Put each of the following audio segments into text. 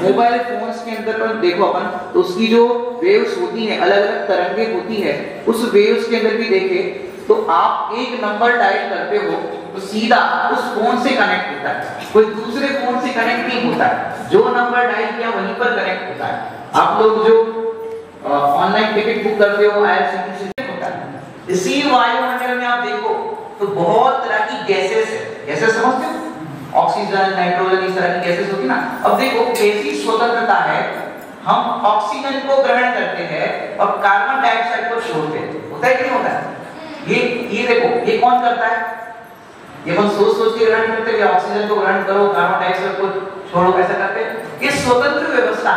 Mobile phones के अंदर पर देखो अपन तो उसकी जो वेव्स होती है, अलग अलग तरंगे होती है, उस वेव्स के अंदर भी देखे तो आप एक नंबर डायल करते हो तो सीधा उस फोन से कनेक्ट होता है, कोई दूसरे फोन से कनेक्ट नहीं होता है। जो नंबर डायल किया वहीं पर कनेक्ट होता है। आप लोग जो ऑनलाइन टिकट बुक करते हो IRCTC से होता है। इसी वायुमंडल में आप देखो तो बहुत तरह की गैसेस है, गैसेस समझते हो, ऑक्सीजन, नाइट्रोजन, इस तरह की गैसेस होती ना। अब देखो कैसी स्वतंत्रता है, हम ऑक्सीजन को ग्रहण करते हैं और कार्बन डाइऑक्साइड को छोड़ते हैं, होता है कि नहीं होता है? ये देखो ये कौन करता है? ये हम सोच के ग्रहण करते हैं, ऑक्सीजन को ग्रहण करो, कार्बन डाइऑक्साइड को छोड़ो, ऐसा करते हैं। ये स्वतंत्र व्यवस्था,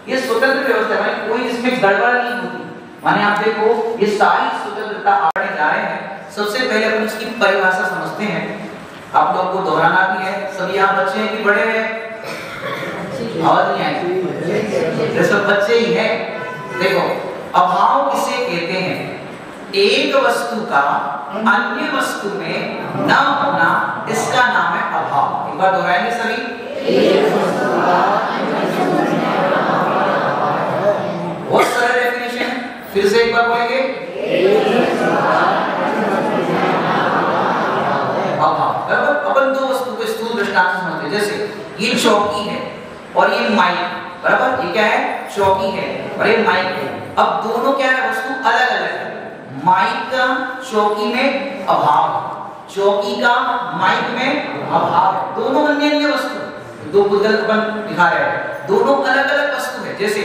ये स्वतंत्र व्यवस्था है, कोई इसमें गड़बड़ नहीं होती। माने आप देखो ये सारी स्वतंत्रता आपने जा रहे हैं। सबसे पहले अपन इसकी परिभाषा समझते हैं, आप लोग को दोहराना भी है। सभी यहाँ बच्चे हैं कि बड़े हैं? आवाज नहीं आई? ये सब बच्चे ही हैं। देखो अभाव किसे कहते हैं? एक वस्तु का अन्य वस्तु में न होना, इसका नाम है अभाव। एक बार दोहराएंगे सभी। बहुत सरल डेफिनेशन है, फिर से एक बार बोलेंगे। अपन दो वस्तु को स्थूल दृष्टांत से समझते हैं, जैसे ये चौकी है और ये माइक, बराबर? ये क्या है? चौकी है और ये माइक है। अब दोनों क्या है? वस्तु अलग अलग है। माइक का चौकी में अभाव है, चौकी का माइक में अभाव है। दोनों अन्य अन्य वस्तु, दो बुद्धल अपन दिखा रहे हैं, दोनों अलग अलग वस्तु है। जैसे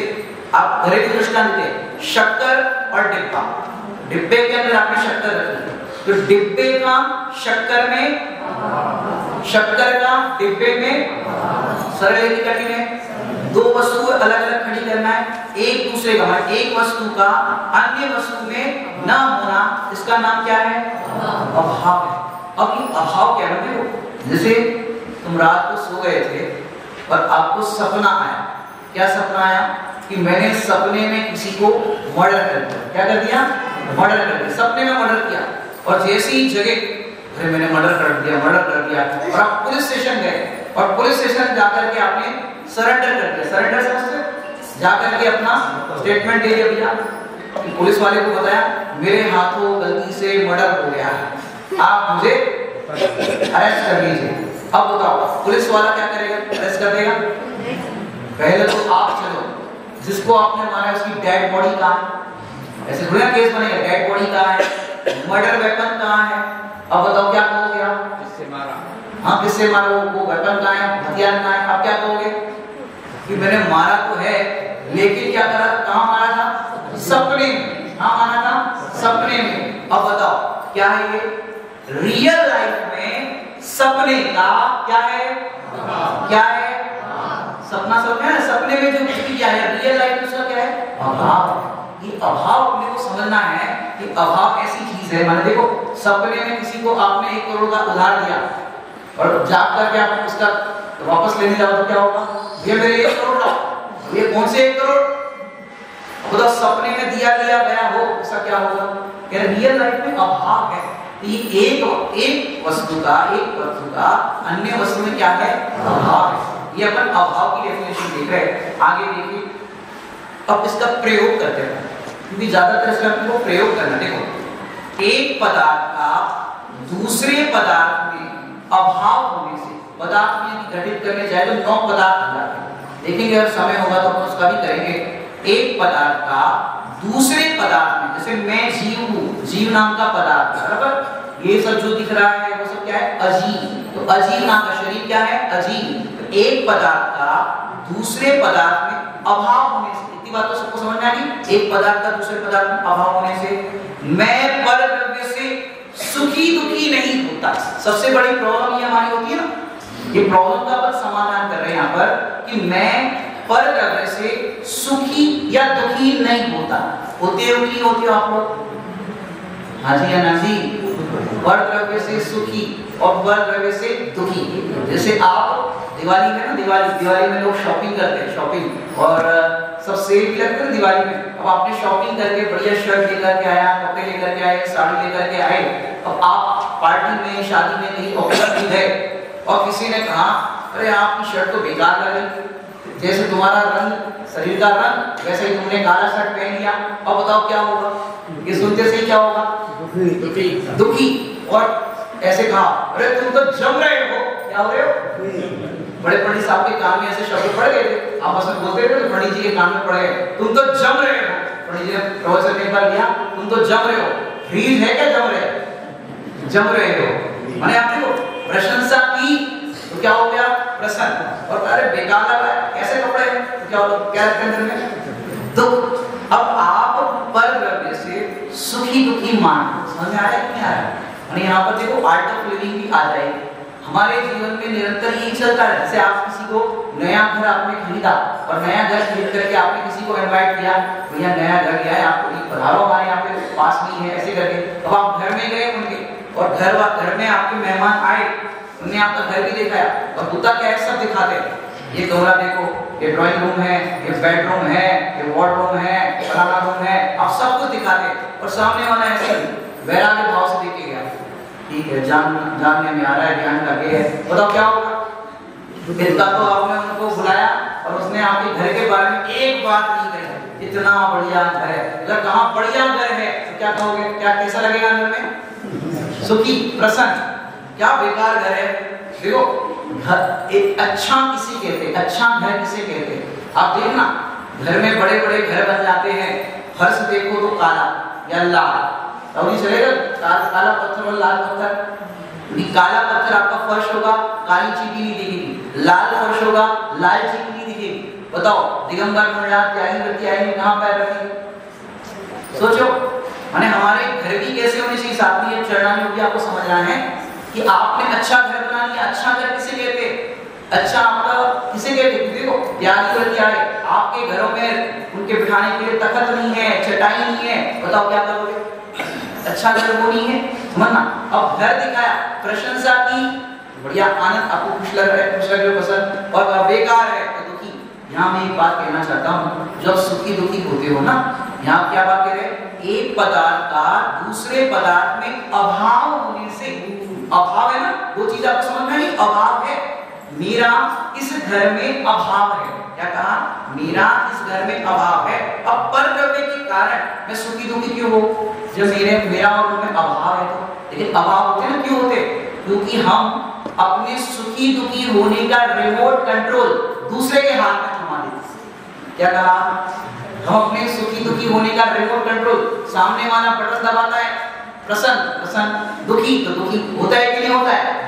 आप घरेलू दृष्टांत देते हैं, शक्कर और डिब्बा। डिब्बे के अंदर आपने शक्कर रखी तो डिब्बे का शक्कर में, शक्कर का डिब्बे में, सरल है कि कठिन है? दो वस्तु अलग अलग खड़ी करना है, एक दूसरे का, एक वस्तु का अन्य वस्तु में न होना, इसका नाम क्या है? अभाव है। अब ये अभाव क्या है? जैसे तुम रात को सो गए थे और आपको सपना आया। क्या सपना आया? कि मैंने सपने में किसी को मर्डर कर दिया। क्या कर दिया? मर्डर कर दिया, सपने में मर्डर किया। और जैसे ही जगह, अरे मैंने मर्डर कर दिया, मर्डर कर दिया, और आप पुलिस स्टेशन गए और पुलिस स्टेशन जाकर के आपने सरेंडर कर दिया। सरेंडर समझते हो? जाकर के अपना स्टेटमेंट दे दिया। भैया पुलिस वाले को बताया मेरे हाथों गलती से मर्डर हो गया है, आप मुझे अरेस्ट कर लीजिए। अब बताओ पुलिस वाला क्या करेगा? अरेस्ट कर देगा? पहले तो आप चलो, जिसको आपने मारा उसकी डेड बॉडी कहाँ है? ऐसे थोड़ा केस बनेगा, डेड बॉडी कहाँ है, मर्डर वेपन कहाँ है? अब बताओ क्या कहोगे आप? किससे मारा? हाँ किससे मारा, वो वेपन कहाँ है, हथियार कहाँ है? आप क्या कहोगे? कि मैंने मारा तो है, लेकिन क्या करा, कहाँ मारा था? सपने में। कहाँ मारा था? सपने में। अब बताओ क्या है ये? रियल लाइफ में सपने का क्या है? क्या है? सपना सपना है, सपने में जो कुछ भी क्या है, रियल लाइफ में उसका क्या है? अभाव। ये अभाव अपने को समझना है कि अभाव ऐसी चीज है। माने देखो सपने में किसी को आपने 1 करोड़ का उधार दिया और जाग करके आप उसका वापस लेने जाओ तो क्या होगा? ये मेरे 1 करोड़ लाओ। ये कौन से 1 करोड़? खुदा सपने में दिया गया हो, उसका क्या होगा? क्या रियल लाइफ में अभाव है। ये एक वस्तु का, एक वस्तु का अन्य वस्तु में क्या है? अभाव है। ये अपन अभाव की डेफिनेशन देख रहे हैं। आगे देखिए, अब इसका प्रयोग करते हैं, क्योंकि ज्यादातर इसका आपको प्रयोग करना। देखो एक पदार्थ का दूसरे पदार्थ में अभाव होने से, पदार्थ में घटित करने जाए तो 9 पदार्थ हो जाते हैं। देखेंगे अगर समय होगा तो अपन उसका भी करेंगे। एक पदार्थ का दूसरे पदार्थ में, जैसे मैं जीव हूं, जीव नाम का पदार्थ, बराबर? ये सब जो दिख रहा है वो सब क्या है? अजीव। तो अजीव नाम का शरीर क्या है? अजीव। एक पदार्थ का दूसरे पदार्थ में अभाव होने से, इतनी बात तो सबको समझ में आ गई? एक पदार्थ का दूसरे पदार्थ में अभाव होने से मैं पर द्रव्य से सुखी दुखी नहीं होता। सबसे बड़ी प्रॉब्लम ये हमारी होती है ना, ये प्रॉब्लम का अपन समाधान कर रहे हैं यहाँ पर कि मैं पर द्रव्य से सुखी या दुखी नहीं होता। होते हो कि होते हो आप लोग? हाँ जी या ना जी? पर द्रव्य से सुखी और पर द्रव्य से दुखी। जैसे आप दिवाली में ना, दिवाली में लोग शॉपिंग करते हैं, शॉपिंग, और सब सेल भी लगते हैं दिवाली में। अब आपने शॉपिंग करके बढ़िया शर्ट लेकर के आया, कपड़े लेकर के आए, साड़ी लेकर के आए, अब आप पार्टी में, शादी में कहीं ऑफिस में गए और किसी ने कहा अरे आपकी शर्ट तो बेकार लग रही, जैसे तुम्हारा रंग, शरीर का रंग, वैसे ही तुमने काला शर्ट पहन लिया। अब बताओ क्या होगा? ये सुनते से ही क्या होगा? दुखी। दुखी। और ऐसे कहा, अरे तुम तो जम रहे हो। क्या हो रहे हो? बड़े पंडित साहब के कान में ऐसे शब्द पड़ गए थे, आपस में बोलते थे, तो पंडित जी के कान में पड़ गए, तुम तो जम रहे हो। पंडित जी ने प्रवचन में एक बार किया, तुम तो जम रहे हो। फ्रीज है क्या जम रहे हो? जम रहे हो माने आप देखो, प्रशंसा की तो क्या हो गया? प्रसन्न। और अरे बेकार लग रहा है, ऐसे कपड़े हैं, तो क्या होगा? क्या रखते हैं अंदर में? दुख। अब आप पर द्रव्य से सुखी दुखी मान, समझ में आया कि नहीं आया? और यहाँ पर देखो आर्ट ऑफ लिविंग भी आ जाएगी। हमारे जीवन में निरंतर यही चलता है। जैसे आप किसी को नया घर आपने खरीदा और नया घर खरीद करके आपने किसी को इनवाइट किया, भैया नया घर गया है, आपको पधारो हमारे यहाँ पे, पास नहीं है, ऐसे करके। अब आप घर में गए उनके, और घर में आपके मेहमान आए, उन्होंने आपका घर भी दिखाया, और होता क्या है, सब दिखाते हैं, ये कमरा देखो, ये ड्राइंग रूम है, ये बेडरूम है, ये वार्डरूम है, फलाना रूम है, आप सब कुछ दिखाते। और सामने वाला ऐसे वैराग्य भाव से देखे गया, ठीक है, जानने में आ रहा है, ध्यान लगे है। बताओ क्या होगा? इतना तो आपने उनको बुलाया और उसने आपके घर के बारे में एक बात नहीं कही, इतना बढ़िया घर है। अगर कहाँ बढ़िया घर है तो क्या कहोगे? क्या कैसा लगेगा अंदर में? सुखी, प्रसन्न। क्या बेकार घर है? देखो घर एक अच्छा किसी कहते, अच्छा घर किसे कहते? आप देखना घर में बड़े बड़े घर बन जाते हैं, फर्श देखो तो काला या लाल, अब नहीं चलेगा काला पत्थर और लाल पत्थर। काला पत्थर आपका फर्श होगा, काली चीटी नहीं दिखेगी, लाल फर्श होगा, लाल चीटी नहीं दिखेगी। बताओ दिगंबर मुंडा त्यागी व्यक्ति आएंगे कहां पैर रखेंगे? सोचो, माने हमारे घर भी कैसे होने चाहिए? साथ में चरणा में भी आपको समझना है कि आपने अच्छा घर बना लिया। अच्छा घर किसे कहते? अच्छा आपका किसे कहते? देखो त्यागी व्यक्ति आए, आपके घरों में उनके बिठाने के लिए तख्त नहीं है, चटाई नहीं है, बताओ क्या करोगे? अच्छा घर वो नहीं है, समझना। अब घर दिखाया, प्रशंसा की, बढ़िया आनंद, आपको खुश लग रहा है, खुश लग रहे हो, पसंद, और बेकार है तो दुखी। यहाँ मैं एक बात कहना चाहता हूँ, जब सुखी दुखी होते हो ना, यहाँ क्या बात कह रहे हैं? एक पदार्थ का दूसरे पदार्थ में अभाव होने से, अभाव है ना, दो चीज आपको समझ में नहीं, अभाव है, मेरा इस घर में अभाव है। क्या कहा? मेरा इस घर में अभाव है। अब पर द्रव्य के कारण मैं सुखी दुखी क्यों हो? जब मेरा और उनमें अभाव है तो। लेकिन अभाव होते ना क्यों होते? क्योंकि हम अपने सुखी दुखी होने का रिमोट कंट्रोल दूसरे के हाथ में थमा देते। क्या कहा? हम अपने सुखी दुखी होने का रिमोट कंट्रोल, सामने वाला बटन दबाता है, प्रसन्न प्रसन्न, दुखी तो दुखी होता है कि नहीं होता है?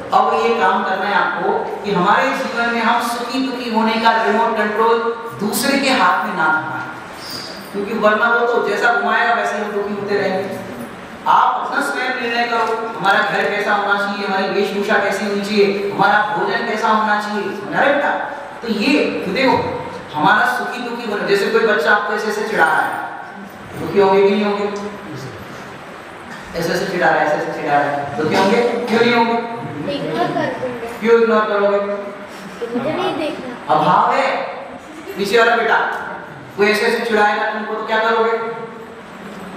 अब ये काम करना है आपको कि हमारे जीवन में हम सुखी दुखी होने का रिमोट कंट्रोल दूसरे के हाथ में ना थमाएं, क्योंकि वरना वो तो जैसा घुमाएगा वैसे हम दुखी होते रहेंगे। आप अपना स्वयं निर्णय करो, हमारा घर कैसा होना चाहिए, हमारी वेशभूषा कैसी होनी चाहिए, हमारा भोजन कैसा होना चाहिए, समझ रहे बेटा? तो ये देखो हमारा सुखी दुखी होना, जैसे कोई बच्चा आपको ऐसे ऐसे चिढ़ा रहा है, दुखी होंगे कि नहीं होंगे? ऐसे ऐसे चिढ़ा रहा है, ऐसे ऐसे चिढ़ा रहा है, दुखी होंगे? क्यों नहीं होंगे? क्यों इग्नोर करोगे? मुझे नहीं देखना, अभाव है। पीछे वाला बेटा कोई ऐसे ऐसे चिढ़ाएगा तुमको तो क्या करोगे?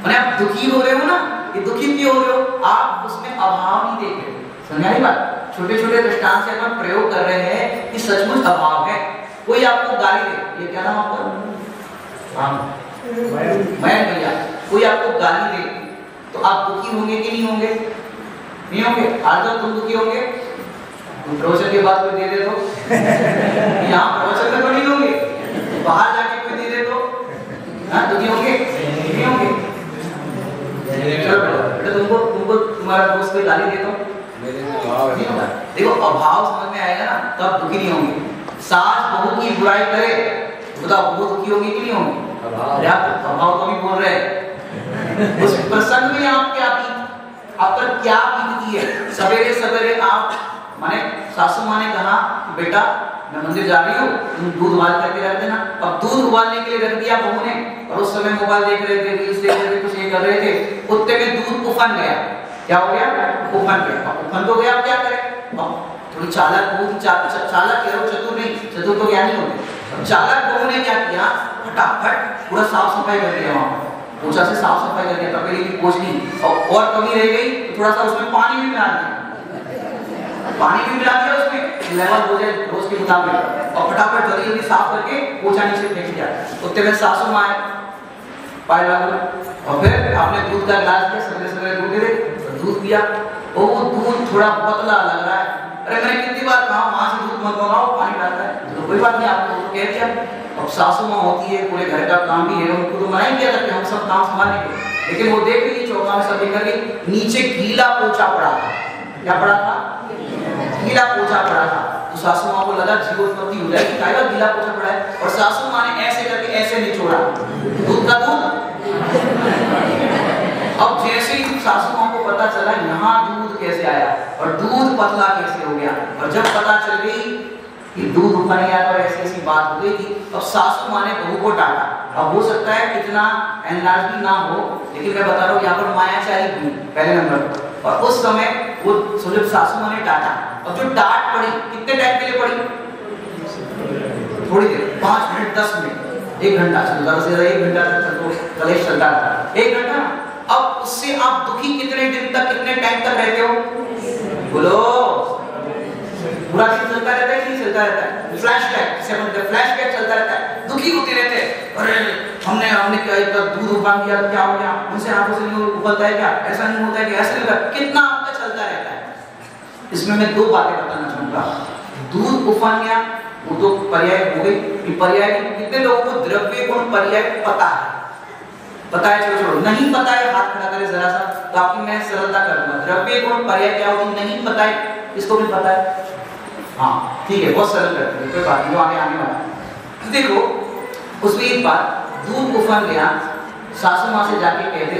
माने आप दुखी हो रहे हो ना, ये दुखी क्यों हो रहे हो? आप उसमें अभाव नहीं देख रहे। समझा नहीं बात? छोटे छोटे दृष्टांत से हम प्रयोग कर रहे हैं कि सचमुच अभाव है। कोई आपको गाली दे, ये क्या नाम आपका? मैं भैया, कोई आपको गाली दे तो आप दुखी होंगे कि नहीं होंगे? नहीं होंगे। आज तो तुम दुखी होंगे, तुम प्रवचन के बाद कोई दे दे तो यहाँ प्रवचन में तो नहीं होंगे, बाहर जाके कोई दे दे तो दुखी होंगे नहीं होंगे? चलो तुमको तुम्हारा दोस्त कोई गाली दे तो नहीं होगा। देखो अभाव समझ में आएगा ना तो आप दुखी नहीं होंगे। सास बहू की बुराई करे बताओ वो दुखी होंगे कि नहीं होंगे? अभाव तो भी बोल रहे हैं। उस प्रसंग में आप क्या आपका क्या बीतती है? सवेरे सवेरे आप माने सासू माँ ने कहा बेटा मैं मंदिर जा रही हूँ, तुम दूध उबाल करके रख देना। अब दूध उबालने के लिए रख दिया बहू ने, और उस समय मोबाइल देख रहे थे, रील्स देख रहे थे, कुछ ये कर रहे थे, उतने में दूध उफन गया। क्या हो गया? उफन गया। उफन तो गया, अब क्या करें? अब थोड़ी चालाक बहू, चालाक कह रहा हूँ, चतुर नहीं, चतुर तो ज्ञानी होते। चालाक बहू ने क्या किया? फटाफट पूरा साफ सफाई कर दिया, वहां पोछा से साफ सफाई कर दिया, तपेली की पोछनी, और कमी रह गई तो थोड़ा सा उसमें पानी भी डाल दिया। पानी भी मिला दिया उसमें, लेवल हो जाए रोज के मुताबिक, और फटाफट जल्दी साफ करके पोछा नीचे फेंक दिया। उतने में सासू माँ आए, पाए लागू, और फिर आपने दूध का गिलास दिया, सवेरे सवेरे दूध दे, दूध पिया, वो दूध थोड़ा पतला लग रहा है, अरे मैंने कितनी बार कहा वहां से दूध मत मंगाओ, पानी डालता है, तो कोई बात नहीं, आपको कह दिया। अब सासू माँ होती है, पूरे घर का काम भी है, उनको तो मना ही किया था कि हम सब काम संभालेंगे, लेकिन वो देख रही चौका में सब देखा कि नीचे गीला पोछा पड़ा था। क्या पड़ा था? गीला पोछा पड़ा था। तो सासू माँ को लगा जीवोत्पत्ति हो जाएगी, क्या गीला पोछा पड़ा है, और सासू माँ ने ऐसे करके ऐसे निचोड़ा दूध का दूध। अब जैसे ही सासू माँ को पता चला यहाँ दूध कैसे आया और दूध पतला कैसे हो गया, और जब पता चल गई कि दूध ऊपर नहीं आया और ऐसी ऐसी बात हो गई थी, अब सासू माँ ने बहू को डांटा। अब हो सकता है कितना एनलार्ज भी ना हो, लेकिन मैं बता रहा हूँ यहाँ पर मायाचारी हुई पहले नंबर पर, और उस समय वो जब सासू माँ ने डांटा, अब जो डांट पड़ी कितने टाइम के लिए पड़ी? थोड़ी देर, 5 मिनट 10 मिनट, 1 घंटा, ज्यादा से ज्यादा 1 घंटा तक कलेश चलता रहा, 1 घंटा। अब उससे आप दुखी कितने दिन तक, कितने टाइम तक रहते हो? बोलो, पूरा दिन चलता रहता है कि नहीं चलता रहता है? फ्लैशबैक, फ्लैशबैक चलता रहता है, दुखी होते रहते हैं, अरे हमने क्या दूध उबाल दिया तो क्या हो गया, उनसे आंखों से नहीं उबलता है क्या, ऐसा नहीं होता है कि ऐसा नहीं होता, कितना आपका चलता रहता है। इसमें मैं 2 बातें बताना चाहूंगा। दूध उफान गया वो तो पर्याय हो गई, पर्याय कितने लोगों को द्रव्य गुण पर्याय पता है? पता है? चलो छोड़ो, नहीं पता है हाथ खड़ा करे जरा सा, तो आपकी मैं सरलता कर दूंगा। द्रव्य गुण पर्याय क्या होती? नहीं पता है, इसको भी पता है? हाँ ठीक है, बहुत सरल करते हैं, कोई बात नहीं, आगे आने वाला है। देखो उसमें एक बात, दूध उफन गया, सासू माँ से जाके कहते,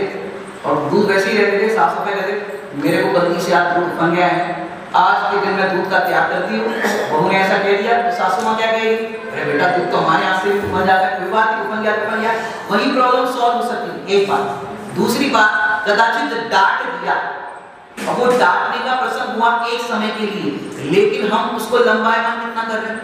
और दूध वैसे ही रहते थे, सासू माँ कहते मेरे को गलती से आज दूध उफन गया है, आज के दिन मैं दूध का त्याग करती हूँ। बहू ने ऐसा कह दिया तो सासू माँ क्या कहेगी? अरे बेटा दूध तो हमारे हाथ से भी उफन जाता है, कोई बात नहीं, उफन गया, वही प्रॉब्लम सॉल्व हो सकती है। एक बात। दूसरी बात, कदाचित डांट दिया, अब वो डांटने का प्रसंग हुआ एक समय के लिए, लेकिन हम उसको लंबायमान कितना कर रहे हैं?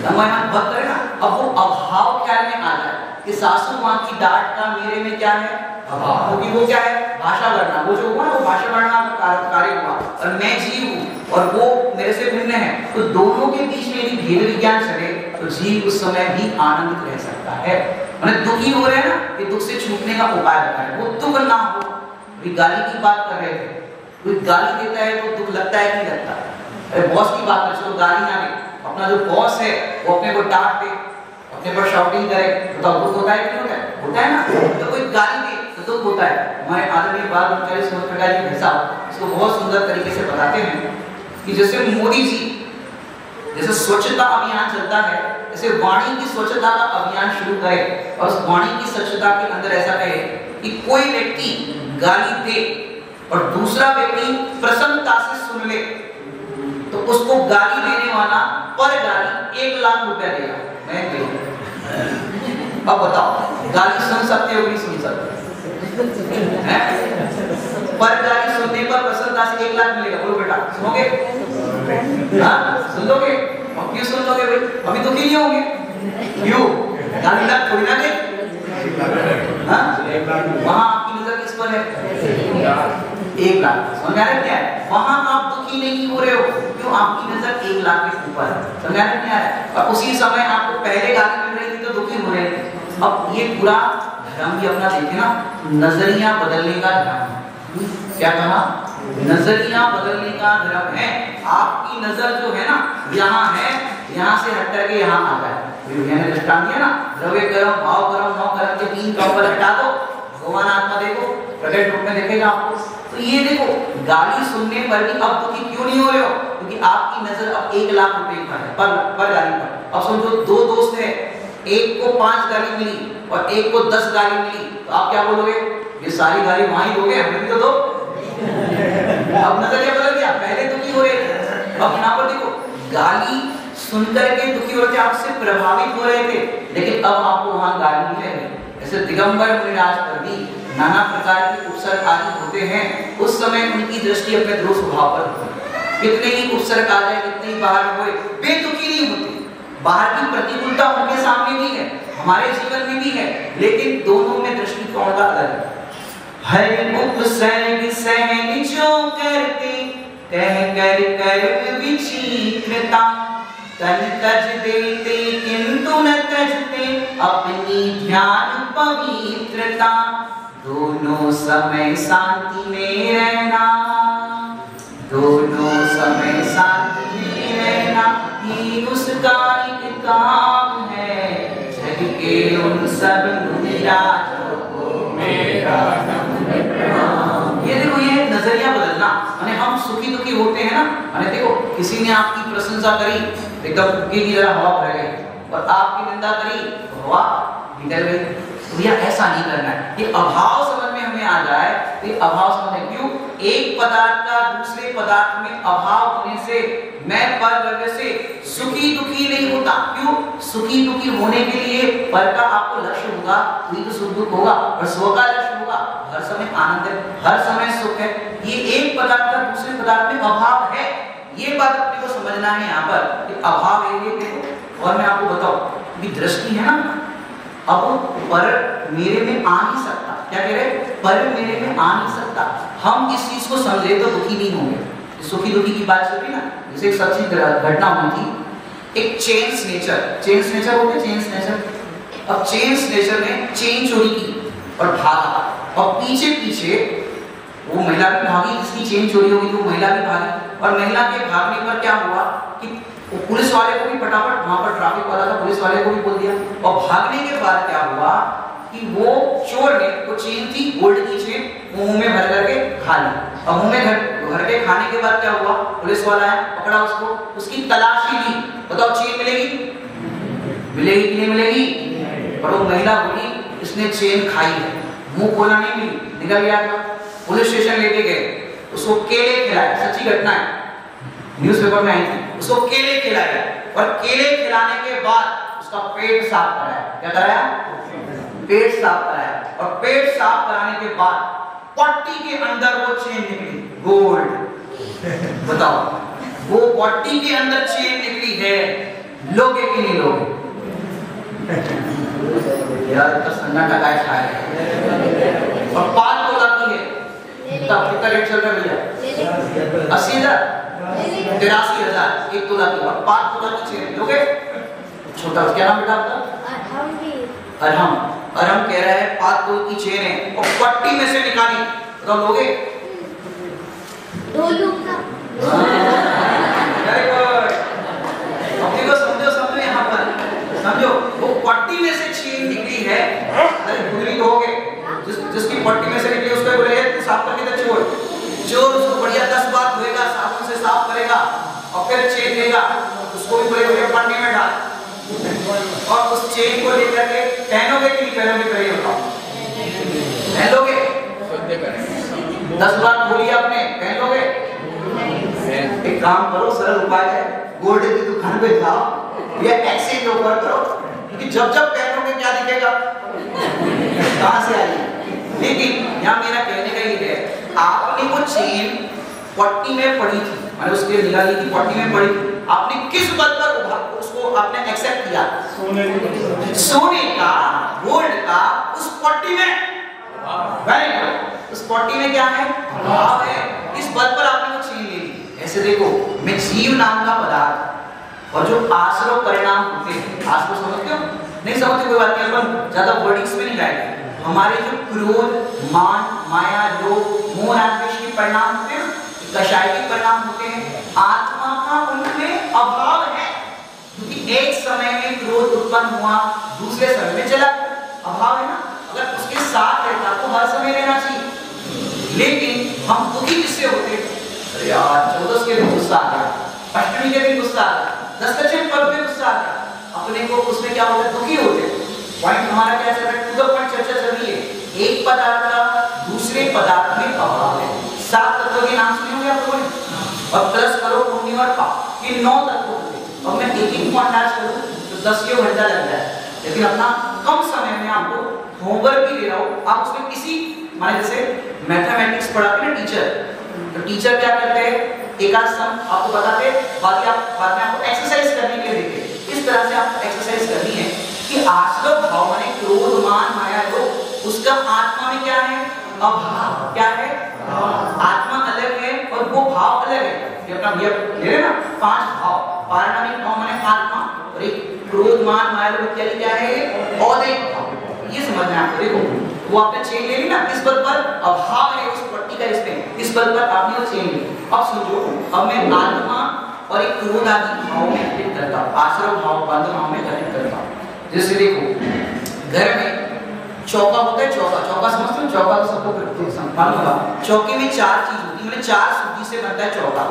लंबायमान बहुत कर रहे हैं ना। अब वो अभाव ख्याल में आ जाए कि सासू माँ की डांट का मेरे में क्या है? अभाव, क्योंकि वो क्या है? भाषा वर्णना, वो जो हुआ ना वो भाषा वर्णना का कार्य हुआ, और मैं जीव हूँ और वो मेरे से भिन्न है, तो दोनों के बीच में यदि भेद विज्ञान चले तो जीव उस समय भी आनंदित रह सकता है। मैंने दुखी हो रहे हैं ना, कि दुख से छूटने का उपाय बताया, वो दुख ना हो। गाली की बात कर रहे थे, कोई गाली देता है तो दुख लगता है कि नहीं लगता? अरे बॉस की बात कर, चलो गाली ना दे, अपना जो बॉस है वो अपने को डांट दे, अपने पर शाउटिंग करे, तो दुख होता है कि नहीं होता है? होता है ना। तो कोई गाली दे तो दुख होता है। हमारे आदरणीय बाल ब्रह्मचारी सुमन प्रकाश जी भाई साहब इसको बहुत सुंदर तरीके से बताते हैं कि जैसे मोदी जी, जैसे स्वच्छता अभियान चलता है, जैसे वाणी की स्वच्छता का अभियान शुरू करे, और उस वाणी की स्वच्छता के अंदर ऐसा कहे कि कोई व्यक्ति गाली दे और दूसरा व्यक्ति प्रसन्नता से सुन ले, तो उसको गाली देने वाला पर गाली 1 लाख रुपया देगा। मैं अब बताओ, गाली सुन सकते हो नहीं सुन सकते? पर गाली सुनने पर प्रसन्नता से 1 लाख मिलेगा। बोलो बेटा, सुनोगे? हाँ सुन लोगे? और क्यों सुन लोगे भाई? अभी तो नहीं होंगे, क्यों? गाली लाख थोड़ी ना दे। हाँ वहाँ आपकी नजर किस पर है? 1 लाख। समझ आ रहा है क्या है? वहाँ आप दुखी नहीं हो रहे हो, क्यों? आपकी नजर 1 लाख के ऊपर है। समझ आ रहा है क्या है? और उसी समय आपको पहले गाली मिल रही थी तो दुखी हो रहे थे। अब ये पूरा धर्म भी अपना देखे ना, नजरिया बदलने का धर्म। क्या कहा? नजरिया बदलने का धर्म है। आपकी नजर जो है ना यहाँ है, यहाँ से हट करके यहाँ आ जाए। मैंने दृष्टांत दिया ना, द्रव्य कर्म, भाव कर्म, नौ कर्म के 3 क्रम हटा दो, भगवान आत्मा देखो, प्रकट रूप में देखेगा आपको। तो ये देखो, गाली सुनने पर भी अब दुखी क्यों नहीं हो रहे हो? क्योंकि आपकी नजर अब 1 लाख रुपए पर है, पर गाली पर। अब समझो 2 दोस्त है, एक को 5 गाली मिली और एक को 10 गाली मिली, तो आप क्या बोलोगे? ये सारी गाली वहां ही दोगे, हमें भी तो दो। अब नजरिया बदल गया, पहले दुखी हो रहे थे, अब यहाँ पर देखो गाली सुनकर के दुखी हो रहे थे, आपसे प्रभावित हो रहे थे, लेकिन अब आपको वहां गाली नहीं है। ऐसे दिगंबर मुनिराज पर भी नाना प्रकार के उपसर्ग आदि होते हैं, उस समय उनकी दृष्टि अपने ध्रुव स्वभाव पर होती है। कितने ही उपसर्ग आ जाए, कितने ही बाहर हुए, बेदुखी नहीं होते। बाहर की प्रतिकूलता उनके सामने भी है, हमारे जीवन में भी है, लेकिन दोनों में दृष्टिकोण का अलग है। हर उपसर्ग सहन जो करते कह कर कर विचित्रता, तन तज देते किंतु न तजते अपनी ध्यान पवित्रता, दोनों समय शांति में रहना, दोनों समय शांति में रहना ही उसका एक काम है, जग के उन सब मुनिराजों को मेरा नमन प्रणाम। ये देखो, ये नजरिया बदलना। माने हम सुखी दुखी होते हैं ना, माने देखो किसी ने आपकी प्रशंसा करी एकदम फुग्गे की तरह हवा भर गई, और आपकी निंदा करी तो हवा निकल गई। तो यह ऐसा नहीं करना है। ये अभाव समझ में हमें आ जाए, ये अभाव समझ में, क्यों एक पदार्थ का दूसरे पदार्थ में अभाव होने से मैं पर द्रव्य से सुखी दुखी नहीं होता। क्यों? सुखी दुखी होने के लिए पर का आपको लक्ष्य होगा, वही तो सुख दुख होगा, और स्व का लक्ष्य होगा, हर समय आनंद है, हर समय सुख है। ये एक पदार्थ का दूसरे पदार्थ में अभाव है, ये बात अपने को समझना है। यहाँ पर अभाव है, ये देखो। और मैं आपको बताऊं, ये दृष्टि है ना, अब पर मेरे में आ नहीं सकता। क्या कह रहे? पर मेरे में आ नहीं सकता। हम इस चीज को समझे तो दुखी नहीं होंगे। सुखी दुखी की बात चल रही ना, जैसे एक सच्ची घटना हुई थी। एक चेन्स नेचर होते, चेन्स नेचर। अब चेन्स नेचर ने चेन चोरी की और भागा, और पीछे पीछे वो महिला भी भागी, जिसकी चेन चोरी होगी तो महिला भी भागी। और महिला के भागने पर क्या हुआ कि वो पुलिस वाले को भी फटाफट, वहां पर ट्रैफिक वाला था, पुलिस वाले को भी बोल दिया। और भागने के बाद क्या हुआ कि वो चोर ने, वो चेन थी गोल्ड की चेन, वो मुंह में भर करके खा ली। और मुंह में भर के खाने के बाद क्या हुआ, पुलिस वाला आया, पकड़ा उसको, उसकी तलाशी ली। बताओ चेन मिलेगी? मिलेगी कि नहीं मिलेगी? पर वो महिला बोली इसने चेन खाई है, मुंह खोला नहीं, मिली, निकल गया था। पुलिस स्टेशन लेके गए, उसको केले खिलाए, सच्ची घटना है, न्यूज़पेपर में आई थी। उसको केले खिलाए, और केले खिलाने के बाद उसका पेट साफ कराया। क्या कराया? पेट साफ कराया। और पेट साफ कराने के बाद पट्टी के अंदर वो चेन निकली, गोल्ड। बताओ, वो पट्टी के अंदर चेन निकली है, लोगे कि नहीं लोगे? यार तो सन्नाटा का छाया है। और 5 तोला की है, तब कितना रेट चल रहा है भैया? 80,000, 83,000 1 तोला की, और 5 तोला की चेन लोगे? छोटा, क्या नाम बेटा आपका? अरहम कह रहा है 5 तोले की चेन है, और पट्टी में से निकाली, तो लोगे? Very good. अपने को समझो यहाँ पर, समझो, वो पट्टी में से चेन निकली है। अरे गुजरी तो हो गए, जिसकी पट्टी में से निकली उसको बोले तू साफ करके दे चोर। चोर उसको बढ़िया 10 बार धोएगा, साबुन से साफ करेगा, और फिर चेन लेगा, उसको भी बोलेगा पन्नी में डाल, और उस चेन को लेकर के पहनोगे कि नहीं पहनोगे? करिए बताओ, पहन लोगे? 10 बार बोलिए आपने, पहन लोगे? एक काम करो, सरल उपाय है, गोल्ड की दुकान पे जाओ या एक्सचेंज ऑफर करो, क्योंकि जब जब पहनोगे क्या दिखेगा, कहां से आएगी। लेकिन यहाँ मेरा कहने का ये है, आपने वो चेन पट्टी में पड़ी थी, मैंने उसके निकाली थी, पट्टी में पड़ी थी, आपने किस बल पर उसको आपने एक्सेप्ट किया? सोने का, गोल्ड का, उस पट्टी में। Very good. उस पट्टी में क्या है? भाव है। इस बल पर आपने वो चीज ले ली। ऐसे देखो, मैं जीव नाम का पदार्थ और जो आश्रव परिणाम होते हैं, आश्रव समझते हो? नहीं समझते कोई बात नहीं, अपन ज्यादा वर्डिंग्स में नहीं जाएंगे। हमारे जो क्रोध, मान, माया, लोभ, मोह, रागद्वेष के परिणाम होते हैं, कषाय के परिणाम होते हैं, आत्मा का उनमें अभाव है, क्योंकि एक समय में क्रोध उत्पन्न हुआ, दूसरे समय में चला, अभाव है ना। अगर उसके साथ रहता तो हर समय रहना चाहिए। लेकिन हम दुखी किससे होते? अरे यार 14 के दिन गुस्सा आ गया, अष्टमी के दिन गुस्सा आ गया, 10 पर्व में गुस्सा आ गया, अपने को उसमें क्या होता है? दुखी होते। पॉइंट हमारा क्या चल रहा है? टू द पॉइंट चर्चा चल रही है। एक पदार्थ का दूसरे पदार्थ में अभाव है। 7 तत्वों के नाम सुने होंगे आप लोगों ने, और प्लस करो पुण्य और पाप, ये 9 तत्व होते हैं। अब मैं एक पॉइंट आज करूं तो 10 घंटा लग जाए, लेकिन अपना कम समय में आपको होमवर्क भी दे रहा हूं। आप उसमें किसी, माने जैसे मैथमेटिक्स पढ़ाते हैं टीचर, तो टीचर क्या करते हैं? एक आध सम आपको बताते, बाद में आपको एक्सरसाइज करने के लिए देते। इस तरह से आपको एक्सरसाइज करनी है कि आश्रव भाव माने क्रोध, मान, माया, लोभ, उसका आत्मा में क्या है? अभाव। क्या है? आत्मा अलग है और वो भाव अलग है। इत्यादि क्या है? औदैहिक भाव। ये समझना है आपको। देखो वो आपने चेन ले ली ना, किस बल पर? अभाव है उस पट्टी का, इसमें इस बल पर आपने वो चेन ली। अब समझो, अब मैं आत्मा और एक क्रोध आदि भाव में घटित करता हूँ, आश्रय भाव बंध भाव में घटित करता हूँ। जैसे देखो घर में चौका होता है, चौका समझते हो? चौका तो सबको मालूम होगा। चौके में 4 चीज होती है, मतलब 4 शुद्धि से बनता है चौका।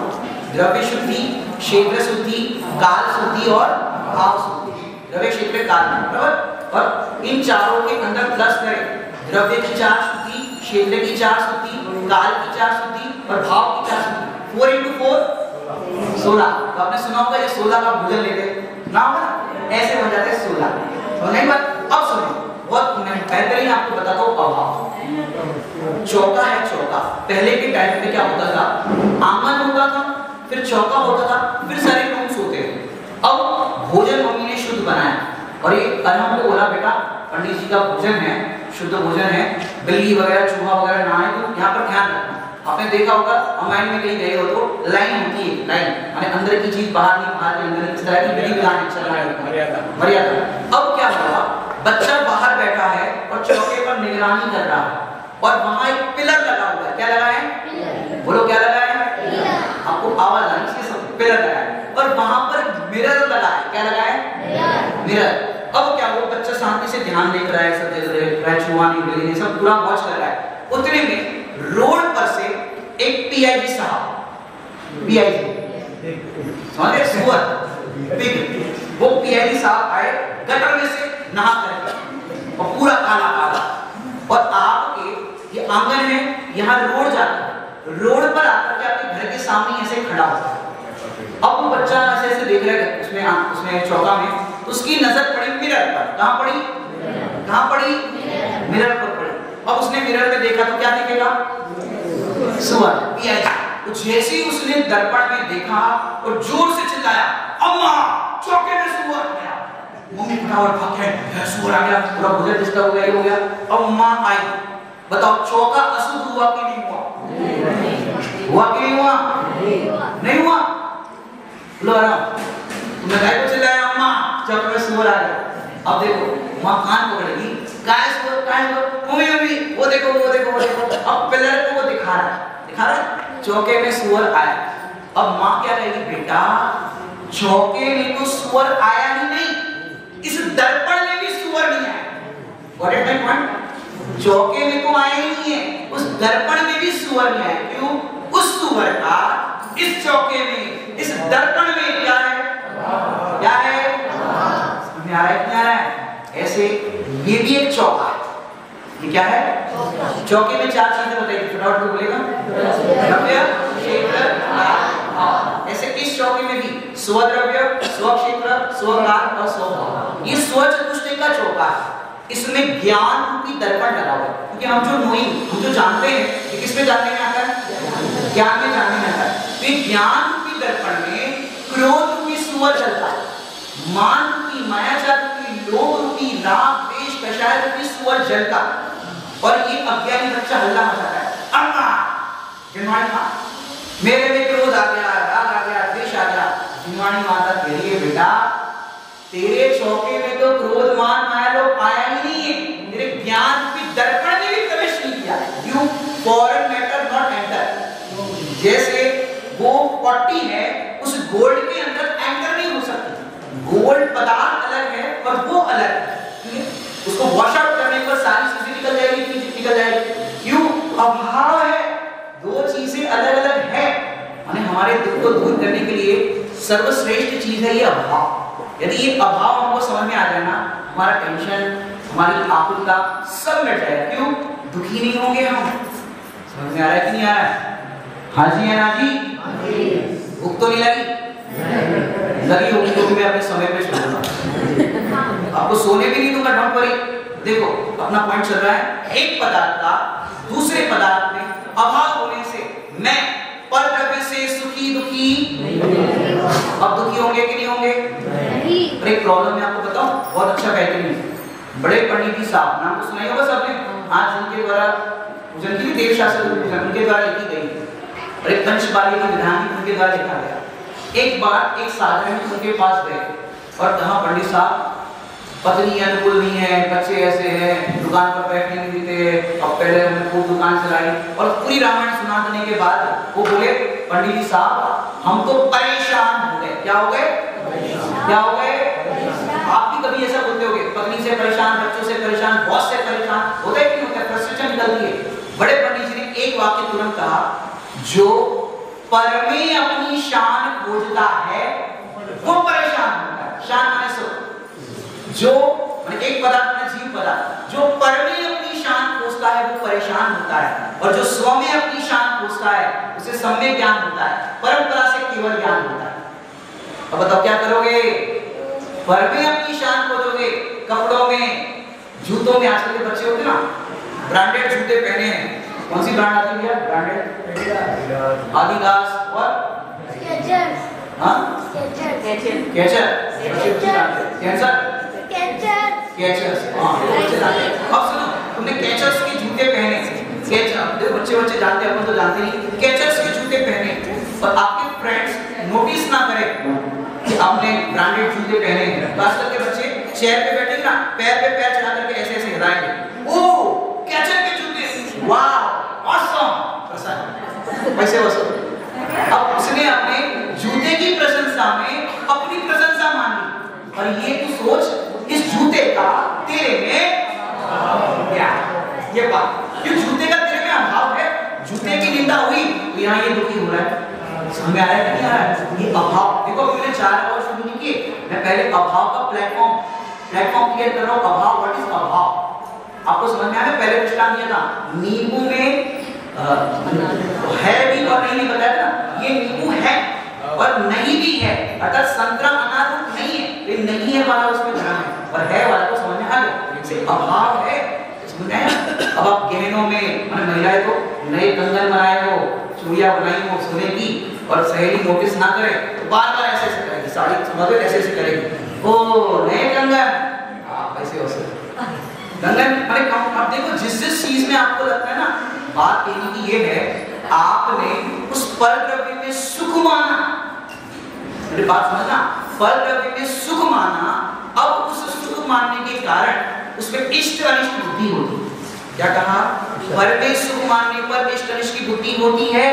द्रव्य शुद्धि, क्षेत्र शुद्धि, काल शुद्धि और भाव शुद्धि। द्रव्य, क्षेत्र, काल, बराबर। और इन चारों के अंदर प्लस करें, द्रव्य की 4 शुद्धि, क्षेत्र की 4 शुद्धि, काल की 4 शुद्धि और भाव की 4 शुद्धि। 4 × 4 16। तो आपने सुना होगा ये 16 का भुजन लेते ना होगा ना, ऐसे बन जाते हैं 16। तो नहीं बात। अब सुनो, बहुत बेहतरीन आपको बताता हूँ अभाव। चौका है, चौका पहले के टाइम पे क्या होता था? आंगन होता था, फिर चौका होता था, फिर सारे लोग सोते थे। अब भोजन मम्मी ने शुद्ध बनाया और ये अरहम को बोला, बेटा पंडित जी का भोजन है, शुद्ध भोजन है, बिल्ली वगैरह चूहा वगैरह ना आए, तो यहाँ पर ध्यान रखना। आपने देखा होगा रामायण में कहीं गए हो तो लाइन होती है, लाइन माने अंदर की चीज बाहर नहीं, बाहर के अंदर, इस तरह की विधि विधान चल रहा है, मर्यादा। अब क्या हुआ? बच्चा बाहर बैठा है और चौके पर निगरानी कर रहा है और वहां एक पिलर लगा हुआ है। क्या लगा है? बोलो क्या लगा है? आपको आवाज आनी चाहिए, सब पिलर लगा है। और वहां पर मिरर लगा है। क्या लगा है? मिरर। अब क्या वो बच्चा शांति से ध्यान देख रहा है, सब देख रहा है, छुआ नहीं, बिल्ली नहीं, सब पूरा वॉच कर रहा है। उतने में रोड पर से एक पीआईजी साहब, पीआईजी समझे, सुअर, पिग, वो पीआईजी साहब आए गटर में से नहा करके और पूरा काला काला, और आपके ये आंगन है, यहाँ रोड जाता है, रोड पर आकर के आपके घर के सामने ऐसे खड़ा होता है। अब वो बच्चा ऐसे ऐसे देख रहा है उसमें चौका में, तो उसकी नजर पड़ी मिरर पर। कहाँ पड़ी? कहाँ पड़ी? मिरर पर पड़ी। अब उसने मिरर में देखा तो क्या दिखेगा? सुअर, पीआईजी। तो जैसे ही उसने दर्पण में देखा और जोर से चिल्लाया, अम्मा चौके में सुअर आ गया। मम्मी फटाफट भाग गए, सुअर आ गया, पूरा भोजन डिस्टर्ब हो गया, ये हो गया। अब माँ आई, बताओ चौका अशुद्ध हुआ कि नहीं हुआ? हुआ कि नहीं हुआ? नहीं हुआ। लो तुमने गाय को चिल्लाया, अम्मा चौके में सुअर आ गया। अब देखो माँ कान पकड़ेगी, काय सुअर, मम्मी मम्मी वो देखो वो देखो वो देखो। अब पिलर को वो दिखा रहा है चौके में सुअर आया। अब माँ क्या कहेगी? बेटा चौके में तो सुअर आया ही नहीं, इस दर्पण में भी सुअर नहीं आया। Got it my point? चौके में तो आया ही नहीं है, उस दर्पण में भी सुअर नहीं आया। क्यों? उस सुअर का इस चौके में, इस दर्पण में क्या है? क्या है? समझ में आ रहा है? क्या है? ऐसे ये भी एक चौका है। ये क्या है? चौके में 4 चीजें बताइए, फटाफट को बोलेगा। द्रव्य, क्षेत्र, काल। ऐसे इस चौके में भी स्वद्रव्य, स्वक्षेत्र, स्वकाल और स्वभाव। ये स्वचतुष्टय का चौका है। इसमें ज्ञान रूपी दर्पण लगा हुआ है, क्योंकि हम जो जानते हैं कि किसमें जानने में आता है? ज्ञान में जानने में आता है। तो ज्ञान रूपी दर्पण में क्रोध रूपी सुअर चलता है, मान रूपी, मायाचार रूपी, लोभ रूपी, राग, द्वेष, कषाय रूपी सुअर जलता, और ये अज्ञानी बच्चा हल्ला मचाता है, अम्मा जिनवाणी माँ मेरे में क्रोध आ गया, राग आ गया, द्वेष आ गया। जिनवाणी माता कह रही है, बेटा तेरे चौके में तो क्रोध, मान, माया लोभ आया ही नहीं है, तेरे ज्ञान रूपी दर्पण में भी प्रवेश नहीं किया। क्यों? Foreign matter not enter. जैसे वो पट्टी है, उस गोल्ड के अंदर एंटर नहीं हो सकती। गोल्ड पदार्थ अलग है और वो अलग है। उसको वॉश आउट करने पर सारी चीजें निकल जाएगी, निकल जाएगी। क्यों? अभाव है, 2 चीजें अलग अलग है। माने हमारे दुख को दूर करने के लिए सर्वश्रेष्ठ चीज है ये अभाव। यदि ये अभाव हमको समझ में आ जाए ना, हमारा टेंशन, हमारी आकुलता सब मिट जाएगा। क्यों? दुखी नहीं होंगे हम। समझ में आ रहा है कि नहीं आ रहा है? हाँ जी है ना जी? भूख तो नहीं लगी होगी तो मैं अपने समय पे सोऊंगा। आपको सोने भी नहीं दूंगा, डोंट वरी। देखो अपना पॉइंट चल रहा है, एक पदार्थ का दूसरे पदार्थ में अभाव होने से मैं पर द्रव्य से सुखी दुखी अब दुखी होंगे कि नहीं होंगे? नहीं। एक प्रॉब्लम मैं आपको बताऊं, बहुत अच्छा बेहतरीन। बड़े पंडित जी साहब, नाम तो सुनाई होगा सबने, आज उनके द्वारा पूजन की देव शास्त्र पूजन उनके द्वारा लिखी गई, और एक पंचबाली का विधान उनके द्वारा लिखा गया। एक बार एक साधक उनके पास गए और कहा, पंडित साहब पत्नी अनुकूल नहीं है, बच्चे ऐसे हैं, दुकान पर बैठने नहीं देते, अब पहले हमने खूब दुकान चलाई और पूरी रामायण सुना देने के बाद वो बोले पंडित जी साहब हम तो परेशान हो गए। क्या हो गए? क्या हो गए? आप भी कभी ऐसा बोलते होगे, पत्नी से परेशान, बच्चों से परेशान, बॉस से परेशान, होता है कि नहीं होता है? फ्रस्ट्रेशन निकलती है। बड़े पंडित जी ने एक वाक्य तुरंत कहा, जो पर में अपनी शान खोजता है वो परेशान होता है। शान माने सो, जो एक पदार्थ में जीव पदार्थ, जो पर में अपनी शान खोजता है वो परेशान होता है, और जो स्व में अपनी शान खोजता है उसे सम्यक ज्ञान होता है, परंपरा से केवल ज्ञान होता है। अब बताओ क्या करोगे? पर में अपनी शान खोजोगे, कपड़ों में, जूतों में। आजकल के बच्चे होते ना ब्रांडेड जूते पहने हैं, कौन सी ब्रांड आती है? ब्रांडेड आदिदास और स्केचर्स। हाँ स्केचर्स। Catcher, cancer, catchers. हाँ बच्चे जानते हैं। अब सुनो, तुमने कैचर्स के जूते पहने, कैचर देखो बच्चे जानते हैं, अपन तो जानते नहीं। कैचर्स के जूते पहने और आपके फ्रेंड्स नोटिस ना करें कि आपने ब्रांडेड जूते पहने हैं। आजकल के बच्चे चेयर पे बैठेंगे ना, पैर पे पैर चढ़ा करके ऐसे ऐसे हिलाएंगे, ओ कैचर के जूते, वाह ऑसम, प्रसन्न, पैसे वसूल। अब उसने अपने जूते की प्रशंसा में अपनी प्रशंसा मानी, और ये तू सोच इस जूते का तेरे में क्या, ये बात, ये जूते का तेरे में अभाव है, जूते की निंदा हुई तो यहाँ ये दुखी हो रहा है। समझ में आ रहा है कि नहीं आ रहा है? ये अभाव, देखो मैंने 4 और शुरू नहीं किए, मैं पहले अभाव का प्लेटफॉर्म क्लियर कर रहा हूँ। अभाव, व्हाट इज अभाव, आपको समझ में आया? पहले दृष्टांत दिया था, नींबू में है भी और नहीं बताया था। ये नींबू है और नहीं भी है, अर्थात संतरा अनार रूप नहीं है, ये नहीं है वाला उसमें धरा है, और है वाला को समझ में आ गया। अभाव है, समझ में आया? अब आप गहनों में, महिलाएं तो नए कंगन बनाए हो, चूड़ियां बनाई हो सोने की, और सहेली नोटिस ना करे तो बार बार ऐसे ऐसे करेगी, साड़ी समझ लो ऐसे ऐसे करेगी, ओ नए कंगन, ऐसे हो सकते कंगन। अरे आप देखो जिस जिस चीज में आपको लगता है ना, बात कहने की ये है, आपने उस पर द्रव्य में सुख माना, मेरी बात समझना, पर द्रव्य में सुख माना, अब उस सुख मानने के कारण उसमें इष्ट अनिष्ट बुद्धि होती है। क्या कहा? पर में सुख मानने पर इष्ट अनिष्ट की बुद्धि होती है,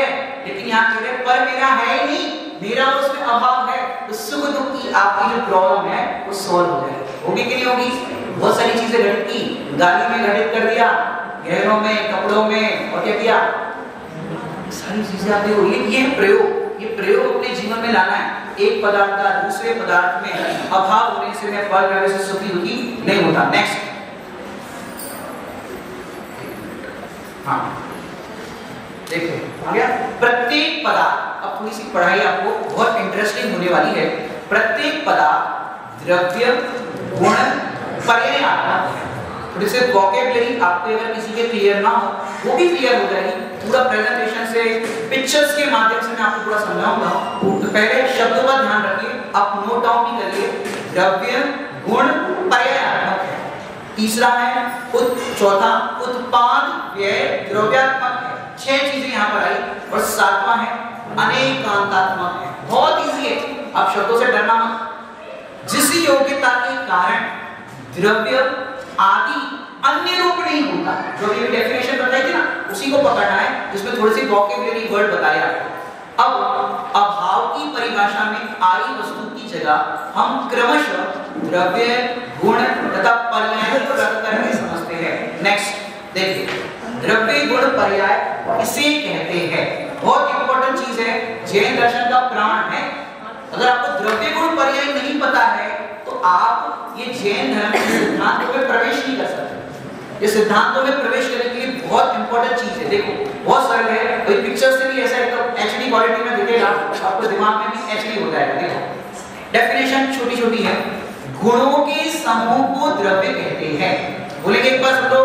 लेकिन यहाँ कह रहे पर मेरा है ही नहीं, मेरा उसमें अभाव है, तो सुख दुख की आपकी जो प्रॉब्लम है वो सॉल्व हो जाएगी। होगी कि नहीं होगी? बहुत सारी चीजें घटित की, गाली में घटित कर दिया, गहनों में, कपड़ों में, और क्या किया? सारी चीजें आप देखो, ये प्रयोग, ये प्रयोग अपने जीवन में लाना है। एक पदार्थ का दूसरे पदार्थ में अभाव होने से मैं पर द्रव्य से सुखी दुखी नहीं होता। नेक्स्ट, हाँ देखो आ गया। प्रत्येक पदार्थ, अब थोड़ी सी पढ़ाई आपको बहुत इंटरेस्टिंग होने वाली है। प्रत्येक पदार्थ द्रव्य गुण पर्यायात्मक है। थोड़ी से वोकैबुलरी आपको अगर किसी के क्लियर ना हो, वो भी क्लियर हो जाएगी। पूरा प्रेजेंटेशन से, पिक्चर्स के माध्यम से मैं आपको पूरा समझाऊंगा। तो पहले शब्दों का ध्यान रखिए, आप नोट डाउन भी करिए। द्रव्य गुण पर्यायात्मक है। तीसरा है चौथा उत्पाद व्यय द्रव्यात्मक है। 6 चीजें यहाँ पर आई, और 7वां है अनेकांतात्मक है। बहुत इजी है, आप शब्दों से डरना मत। जिस योग्यता के कारण द्रव्य आदि अन्य रूप नहीं होता, जो अभी डेफिनेशन बताई थी ना, उसी को पकड़ना है, जिसमें थोड़ी सी वोकैबुलरी वर्ड बताया। अब अभाव की परिभाषा में आई वस्तु की जगह हम क्रमशः द्रव्य गुण तथा पर्याय को रख करके समझते हैं। नेक्स्ट देखिए, द्रव्य गुण पर्याय इसे कहते हैं। बहुत इंपॉर्टेंट चीज है, जैन दर्शन का प्राण है। अगर आपको द्रव्य गुण पर्याय नहीं पता है तो आप ये जैन धर्म के सिद्धांतों में प्रवेश नहीं कर सकते। ये सिद्धांतों में प्रवेश करने के लिए बहुत इंपॉर्टेंट चीज है। देखो बहुत सरल है, कोई पिक्चर से भी ऐसा एकदम एचडी क्वालिटी में दिखेगा, आपको दिमाग में भी एचडी हो जाएगा। देखो डेफिनेशन छोटी छोटी है। गुणों के समूह को द्रव्य कहते हैं। बोलेंगे एक बार बोलो,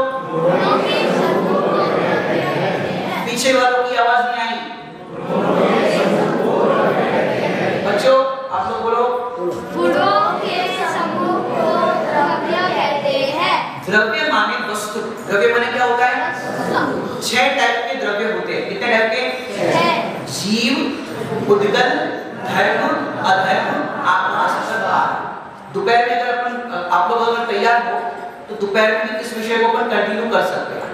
पीछे वालों की आवाज नहीं आई। बच्चों आप लोग बोलो, गुणों के समूह को द्रव्य कहते हैं। द्रव्य माने वस्तु। द्रव्य माने क्या होता है? 6 टाइप के द्रव्य होते हैं। कितने टाइप के? जीव, उद्गल, धर्म, अधर्म, आकाश, दोपहर में अगर आप लोग अगर तो दोपहर में इस विषय को अपन कंटिन्यू कर सकते हैं।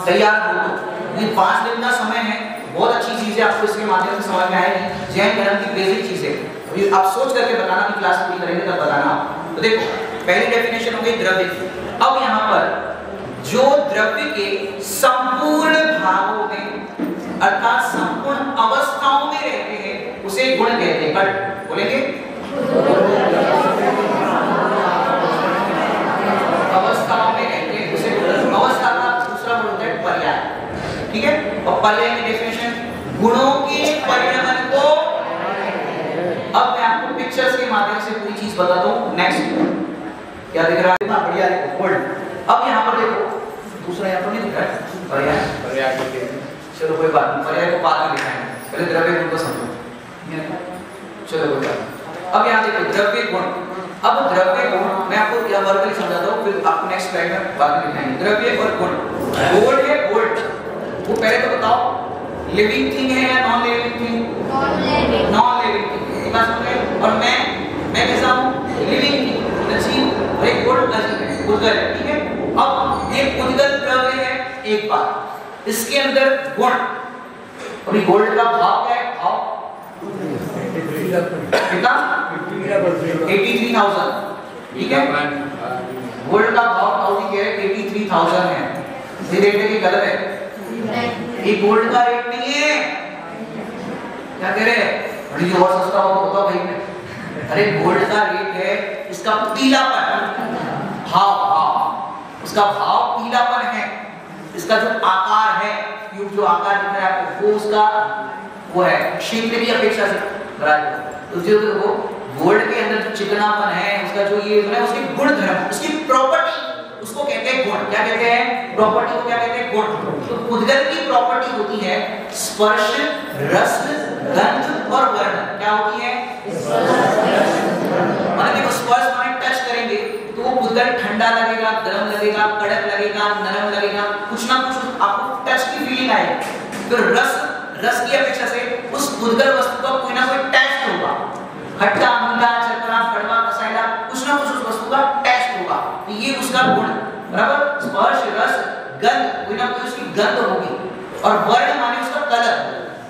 तैयार हो तो ये 5 दिन का समय है, बहुत अच्छी चीज है, आपको इसके माध्यम से समझ में आएगी जैन धर्म की बेसिक चीजें। अभी आप सोच करके बताना कि क्लास पूरी करेंगे तब बताना। तो देखो पहली डेफिनेशन हो गई द्रव्य की। अब यहाँ पर जो द्रव्य के संपूर्ण भागों में अर्थात संपूर्ण अवस्थाओं में रहते हैं उसे गुण कहते हैं। बट बोलेंगे अवस्थाओं में रहते हैं उसे अवस्था का दूसरा गुण होता है पर्याय। ठीक है, और पर्याय की डेफिनेशन गुणों के परिणमन को। अब मैं आपको पिक्चर्स के माध्यम से पूरी चीज बताता हूँ। नेक्स्ट क्या दिख रहा है? इतना बढ़िया देखो वर्ड। अब यहाँ पर देखो दूसरा यहाँ पर नहीं दिख रहा है पर्याय। पर्याय चलो कोई बात नहीं, पर्याय को बाद में दिखाएंगे, पहले द्रव्य गुण को समझो। चलो कोई बात। अब यहाँ देखो द्रव्य गुण। अब द्रव्य गुण मैं आपको यह वर्बली समझाता हूँ, फिर आपको नेक्स्ट स्लाइड में बाद में दिखाएंगे। द्रव्य और गुण। गोल्ड है, गोल्ड वो पहले तो बताओ लिविंग थिंग है या non living thing? Non living thing. ये बात समझ गए? और मैं कैसा हूँ? लिविंग थिंग, अजीब। और एक गोल्ड अजीब है, उद्गल है। ठीक है, अब ये उद्गल द्रव्य है एक बात, इसके अंदर गुण। अभी गोल्ड का भाव क्या है? भाव कितना? 83,000। ठीक है, गोल्ड का भाव काउंटी क्या है? 83,000 है। ये रेट है कि गलत है? ये गोल्ड का रेट नहीं है। क्या कह रहे हैं? बड़ी और सस्ता हो तो बताओ भाई। अरे गोल्ड का रेट है इसका पीलापन, भाव, उसका भाव पीलापन है। इसका जो आकार है, क्यूब जो आकार दिख रहा है आपको, वो उसका वो है क्षेत्र की अपेक्षा से बड़ा है। तो जो वो गोल्ड के अंदर जो चिकनापन है, उसका जो ये है, उसके गुण धर्म, उसकी प्रॉपर्टी, उसको कहते हैं गुण। क्या कहते हैं? प्रॉपर्टी को क्या कहते हैं? गुण। तो उद्गल की प्रॉपर्टी होती है स्पर्श, रस, गंध और वर्ण। क्या होती है? माने देखो स्पर्श माने टच करेंगे तो वो उद्गल ठंडा लगेगा, गर्म लगेगा, कड़क लगेगा, नरम लगेगा, कुछ ना कुछ आपको टच की फीलिंग आएगी। तो रस की अपेक्षा से उस उद्गल वस्तु का कोई ना कोई टेस्ट होगा, खट्टा, मीठा, चरकरा, कड़वा, कसाइला, कुछ ना कुछ उस वस्तु का टेस्ट होगा। तो ये उसका गुण, बराबर। स्पर्श, रस, गंध, कोई ना कोई उसकी गंध होगी। और वर्ण माने उसका कलर,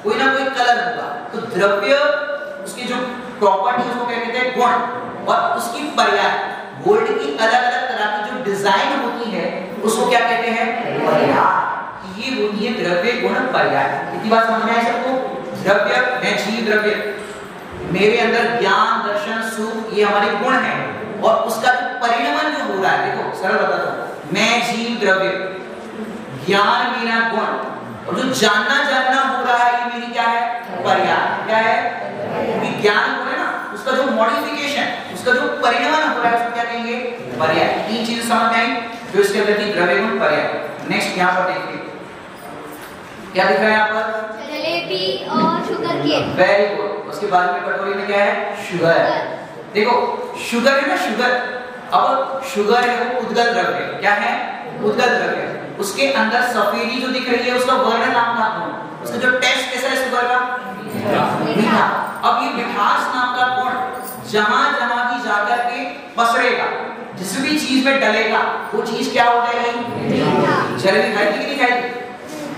कोई ना कोई कलर होगा। तो द्रव्य उसकी जो प्रॉपर्टी उसको क्या कहते हैं? गुण। और उसकी पर्याय, गोल्ड की अलग-अलग तरह की जो डिजाइन होती है उसको क्या कहते हैं? पर्याय। ये होती है द्रव्य गुण पर्याय। इतनी बात समझ में आई सबको? द्रव्य मैं जीव द्रव्य, मेरे अंदर ज्ञान, दर्शन, सुख, ये हमारे गुण हैं। और उसका जो परिणमन जो हो रहा है, देखो सरल बताता हूं, मैं जीव द्रव्य, ज्ञान मेरा गुण, और जो जानना हो रहा है ये मेरी क्या है? पर्याय। क्या है? विज्ञान गुण है ना, उसका जो मॉडिफिकेशन, उसका जो परिणमन हो रहा है उसको क्या कहेंगे? पर्याय। तीन चीजें समझ में आई जो इसके अंदर थी, द्रव्य गुण पर्याय। नेक्स्ट यहाँ पर देखिए क्या दिख रहा है? यहाँ पर जलेबी और शुगर केन। Very good. उसके बाद में कटोरी में क्या है? शुगर। देखो शुगर है ना, शुगर। अब शुगर है वो उद्गल द्रव्य। क्या है? उद्गल द्रव्य। उसके अंदर सफेदी जो दिख रही है उसका वर्ण नाम का गुण, उसका जो टेस्ट कैसा है शुगर का? मीठा। अब ये मिठास नाम का गुण जहां भी जाकर के पसरेगा, जिस भी चीज में डलेगा वो चीज क्या हो जाएगी? जलेबी खाएगी कि नहीं खाएगी?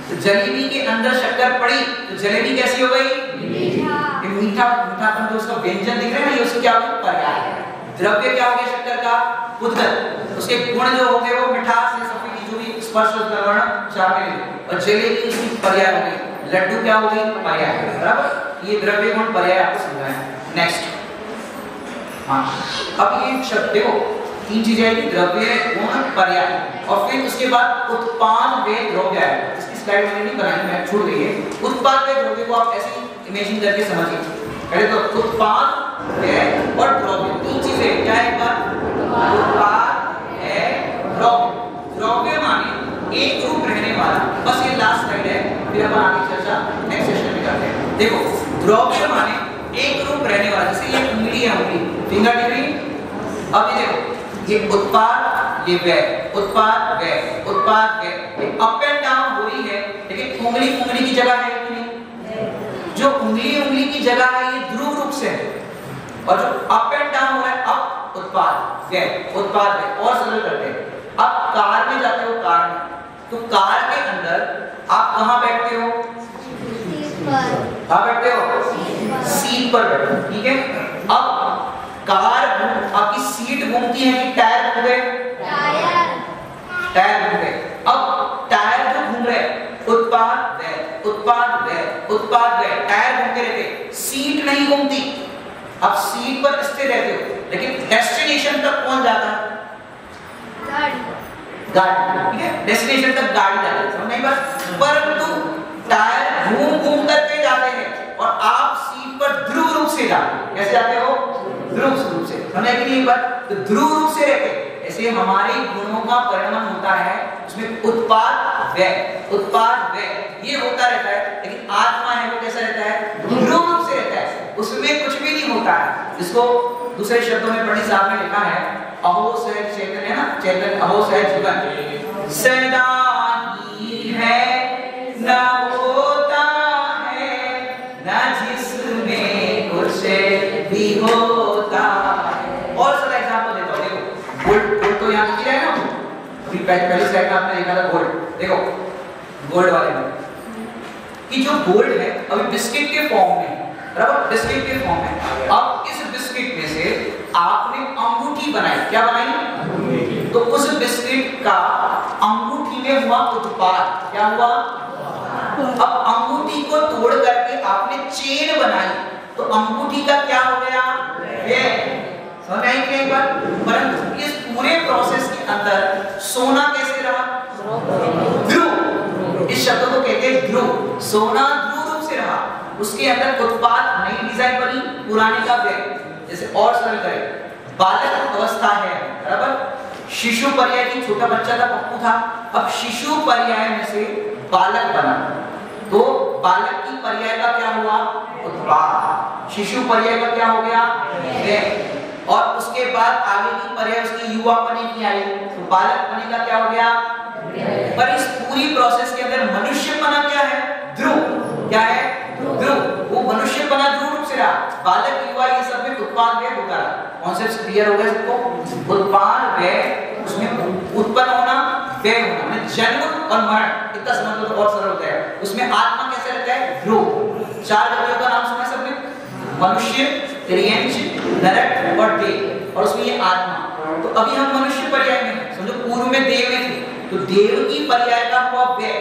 तो जलेबी के अंदर शक्कर पड़ी तो जलेबी कैसी हो गई? मीठापन जो उसका व्यंजन दिख रहा है ना, ये उसका क्या हो गया? पर्याय। द्रव्य क्या हो गया? शक्कर का उद्गल। उसके गुण जो हो गए वो मिठास से सफेदी जो भी स्पर्श वर्ण शामिल, और जलेबी उसकी पर्याय हो गई। लड्डू क्या हो गई? पर्याय। बराबर, ये द्रव्य गुण पर्याय आपको समझाया। नेक्स्ट हाँ, अब ये शब्द देखो तीन चीजें आएगी, द्रव्य गुण पर्याय, और फिर उसके बाद उत्पाद व द्रव्य आएगा। इसकी स्लाइड मैंने नहीं बनाई, मैं छूट गई है। उत्पाद व द्रव्य को आप ऐसे इमेजिन करके समझिए। पहले तो उत्पाद व और द्रव्य, तीन चीजें क्या है? उत्पाद व द्रव्य। द्रव्य माने एक रूप रहने वाला। बस ये लास्ट स्लाइड है, फिर अपन आगे चर्चा नेक्स्ट सेशन में करते हैं। देखो द्रव्य माने एक रूप रहने वाला, जैसे ये उंगली है, उंगली फिंगर डिग्री। अब ये देखो ये उत्पाद, ये व्यय, उत्पाद व्यय, उत्पाद व्यय, अप एंड डाउन हो रही है, लेकिन उंगली की जगह है कि नहीं? जो उंगली की जगह है ये ध्रुव रूप से है, और जो अप एंड डाउन हो रहा है, अप उत्पाद व्यय, उत्पाद व्यय। और सरल करते हैं, अब कार में जाते हो, कार में, तो कार के अंदर आप कहाँ बैठते हो? कहाँ बैठते हो? सीट पर बैठते हो, ठीक है। अब कार आपकी सीट घूमती है कि टायर घूम रहे? टायर घूम रहे। अब टायर जो घूम रहे, उत्पाद व्यय, उत्पाद व्यय, उत्पाद व्यय, टायर घूमते रहते, सीट नहीं घूमती। अब सीट पर स्थिर रहते हो, लेकिन डेस्टिनेशन तक कौन जाता है? गाड़ी, ठीक है। डेस्टिनेशन तक गाड़ी जाती है, समझ नहीं बात? परंतु टायर घूम घूम करके जाते हैं और आप सीट पर ध्रुव रूप से जाते हो। कैसे जाते हो? ध्रुव रूप से, समझ कि नहीं बात? तो ध्रुव रूप से रहते, ऐसे हमारे गुणों का परिणाम होता है, उसमें उत्पाद व्यय, उत्पाद व्यय ये होता रहता है। लेकिन आत्मा है वो कैसा रहता है? ध्रुव रूप से रहता है, उसमें कुछ भी नहीं होता है। इसको दूसरे शब्दों में पंडित साहब ने लिखा है, अहो सहज चेतन है ना, चेतन अहो सहज जीवन सदा ही है, न होता है, न जिसमें कुछ भी होता है। और सारा एग्जांपल देता हूं, देखो गोल्ड तो यहाँ लिखा है ना, अभी पहले स्लाइड में आपने देखा था गोल्ड। देखो गोल्ड वाले में कि जो गोल्ड है अभी बिस्किट के फॉर्म में, बराबर, बिस्किट के फॉर्म में। अब इस बिस्किट में से आपने अंगूठी बनाई, क्या बनाई? तो उस बिस्किट का अंगूठी में हुआ उत्पाद, क्या हुआ? अब अंगूठी को तोड़ करके आपने चेन बनाई, तो अंगूठी का क्या हो गया? व्यय। समझ आई कि नहीं बात? परंतु इस पूरे प्रोसेस के अंदर सोना कैसे रहा? ध्रुव। इस शब्द को कहते हैं ध्रुव। सोना ध्रुव रूप से रहा, उसके अंदर उत्पाद नई डिजाइन बनी, पुराने का व्यय। जैसे और सरल करें, बालक अवस्था है, बराबर, शिशु पर्याय की छोटा बच्चा था, पप्पू था, अब शिशु पर्याय में से बालक बना, तो बालक की पर्याय का क्या हुआ? उत्पाद। शिशु पर्याय का क्या हो गया? व्यय। और उसके बाद आगे की पर्याय उसकी युवा पने की आई, तो बालक पने का क्या हो गया? पर इस पूरी प्रोसेस के अंदर मनुष्यपना क्या है? ध्रुव। क्या है? ध्रुव। वो मनुष्यपना ध्रुव रूप से रहा, बालक युवा ये सब में उत्पाद व्यय होता रहा। कॉन्सेप्ट क्लियर हो गया सबको? उत्पाद व्यय, उसमें उत्पन्न होना, व्यय होना, मतलब जन्म और मरण, इतना समझ लो तो बहुत सरल होता है। उसमें आत्मा कैसे रहता है? ध्रुव। चार गतियों का नाम सुना सबने? मनुष्य, त्रियंच, नरक और देव, और उसमें ये आत्मा। तो अभी हम मनुष्य पर्याय में, समझो पूर्व में देव में थे, तो देव की पर्याय का हुआ व्यय,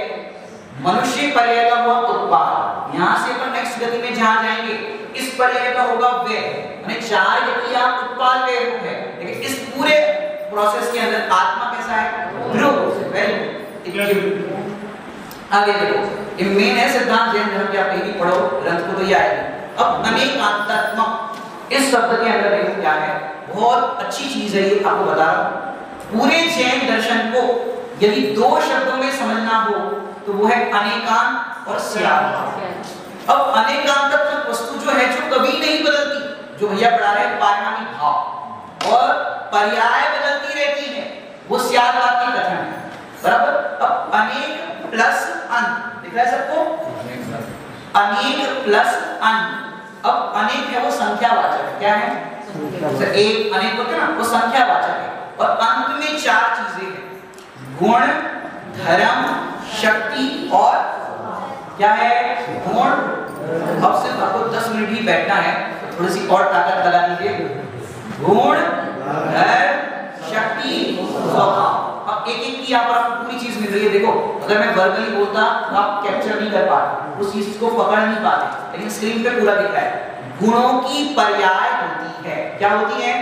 मनुष्य पर्याय का हुआ उत्पाद। यहाँ से अपन नेक्स्ट गति में जहाँ जाएंगे, इस पर्याय का होगा व्यय, यानी चार गतियां उत्पाद व्यय रूप है, लेकिन इस पूरे प्रोसेस के अंदर आत्मा कैसा है? ध्रुव। वेरी आगे देखो, ये मेन है सिद्धांत जैन धर्म के, आप कहीं भी पढ़ो ग्रंथ को तो ये आएगा। अब अनेकांतात्मक, इस शब्द के अंदर देखो क्या है, बहुत अच्छी चीज है ये, आपको बता रहा हूं। पूरे जैन दर्शन को यदि दो शब्दों में समझना हो तो वो है अनेकांत और स्याद। अब अनेकांतात्मक वस्तु जो है, जो कभी नहीं बदलती, जो भैया पढ़ा रहे हैं पारिणामिक भाव, और पर्याय बदलती रहती है, वो स्यादवाद की कथन है, बराबर। अब अनेक प्लस अन दिख रहा है सबको? अनेक प्लस अन। अब अनेक है वो संख्यावाचक है, क्या है? एक अनेक होते हैं ना, वो संख्यावाचक है, और अंत में चार चीजें हैं, गुण, धर्म, शक्ति और क्या है? गुण। अब सिर्फ आपको 10 मिनट ही बैठना है, तो थोड़ी सी और ताकत लगा दीजिए। गुण, धर्म, शक्ति, स्वभाव। अब एक एक की यहाँ पर आपको पूरी चीज मिल रही है। देखो, अगर मैं वर्बली बोलता तो आप कैप्चर नहीं कर पाते, उस चीज को पकड़ नहीं पाते, लेकिन स्क्रीन पे पूरा दिख रहा है। गुणों की पर्याय होती है, क्या होती है?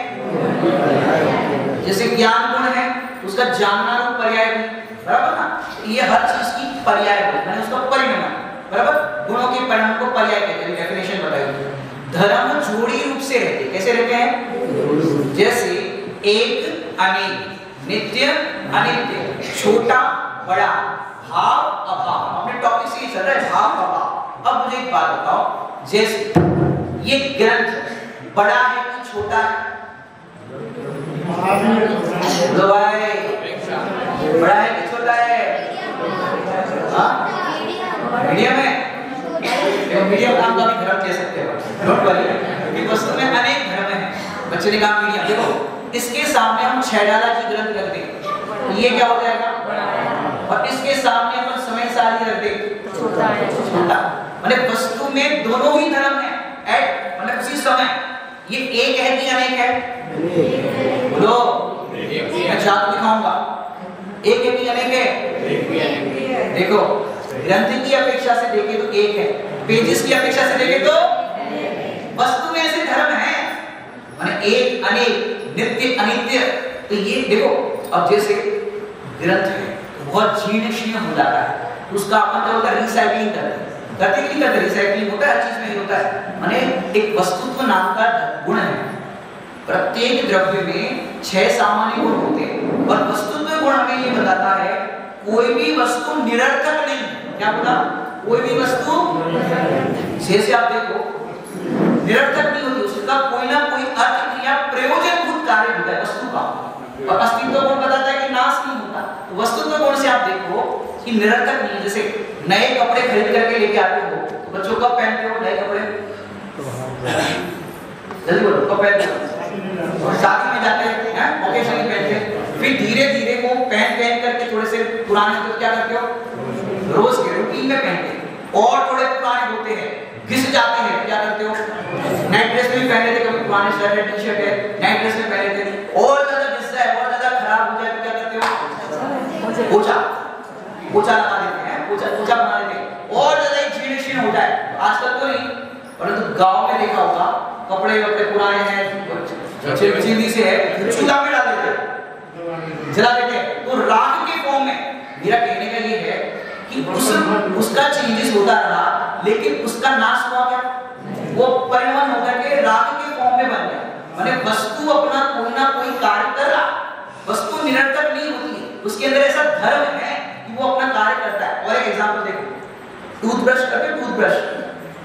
जैसे ज्ञान गुण है, उसका जानना रूप पर्याय भी, बराबर ना? ये हर चीज की पर्याय होती है, मैंने उसका परिणाम, बराबर। गुणों के परिणाम को पर्याय कहते हैं, डेफिनेशन बताइए। धर्म जोड़ी रूप से रहते, कैसे रहते हैं? जैसे एक, अनेक, नित्य, अनित्य, छोटा, बड़ा, भाव, अभाव। अपने टॉपिक से ही चल रहा है, भाव, अभाव। अब मुझे एक बात बताओ, जैसे ये ग्रंथ बड़ा है कि छोटा है? बोलो भाई, बड़ा है कि छोटा है? मीडियम है। मीडियम नाम का भी धर्म कह सकते हो, डोंट वरी, क्योंकि वस्तु में अनेक धर्म है। बच्चे ने कहा मीडियम। देखो, इस ये क्या हो जाएगा? और इसके सामने अपन समय सारणी रख दें छोटा, मतलब वस्तु में दोनों ही धर्म है एट मतलब उसी समय। ये एक है कि अनेक है? बोलो, मैं चार्ट दिखाऊंगा। एक है कि अनेक है? देखो, ग्रंथ की अपेक्षा से देखें तो एक है, पेजेस की अपेक्षा से देखें तो वस्तु में ऐसे धर्म है, माने एक अनेक नित्य अनित्य। तो ये देखो, अब जैसे ग्रंथ है बहुत जीर्ण शीर्ण हो जाता है, उसका अपन क्या होता है? रिसाइकलिंग करते कि नहीं करते? रिसाइकलिंग होता है, हर चीज में ही होता है। माने एक वस्तुत्व नाम का गुण है। प्रत्येक द्रव्य में 6 सामान्य गुण होते हैं और वस्तुत्व गुण हमें ये बताता है कोई भी वस्तु निरर्थक नहीं। क्या बोला? कोई भी वस्तु जैसे आप देखो निरर्थक नहीं होती, उसका कोई ना कोई अर्थ क्रिया प्रयोजनभूत कार्य होता है वस्तु का। और अस्तित्व गुण बताता है कि नाश नहीं होता। तो वस्तुत्व गुण से आप देखो कि निरर्थक नहीं। जैसे नए कपड़े खरीद करके लेके आते हो तो बच्चों कब पहनते हो नए कपड़े? जल्दी बोलो, कब पहनते हो? और शादी में जाते हैं, ओकेजनली पहनते हैं। फिर धीरे धीरे वो पहन करके थोड़े से पुराने तो क्या करते हो? रोज के रूटीन में पहनते हैं। और थोड़े पुराने होते हैं, घिस जाते हैं, क्या करते हो? नाइट ड्रेस में भी पहन लेते, कभी पुराने शर्ट है, टी शर्ट है, नाइट ड्रेस में पहन लेते। और ज्यादा घिस जाए और ज्यादा खराब हो जाए तो क्या करते हो? पोछा लगा देते हैं, पोछा बना देते हैं। और ज्यादा जीर्ण शीर्ण हो जाए, आजकल तो नहीं, परंतु गांव में देखा होगा कपड़े पुराने हैं, चीनी से है, चूल्हा में डाल देते हैं, जला देते हैं। तो राख के फॉर्म में, मेरा कहने का ये है कि उसका चेंजेस होता रहा, लेकिन उसका नाश हुआ क्या? वो परिणमन होकर के राख के फॉर्म में बन गया। माने वस्तु अपना कोई ना कोई कार्य कर रहा, वस्तु निरर्थक नहीं होती है, उसके अंदर ऐसा धर्म है कि वो अपना कार्य करता है। और एक एग्जांपल देखो, टूथब्रश करते, टूथब्रश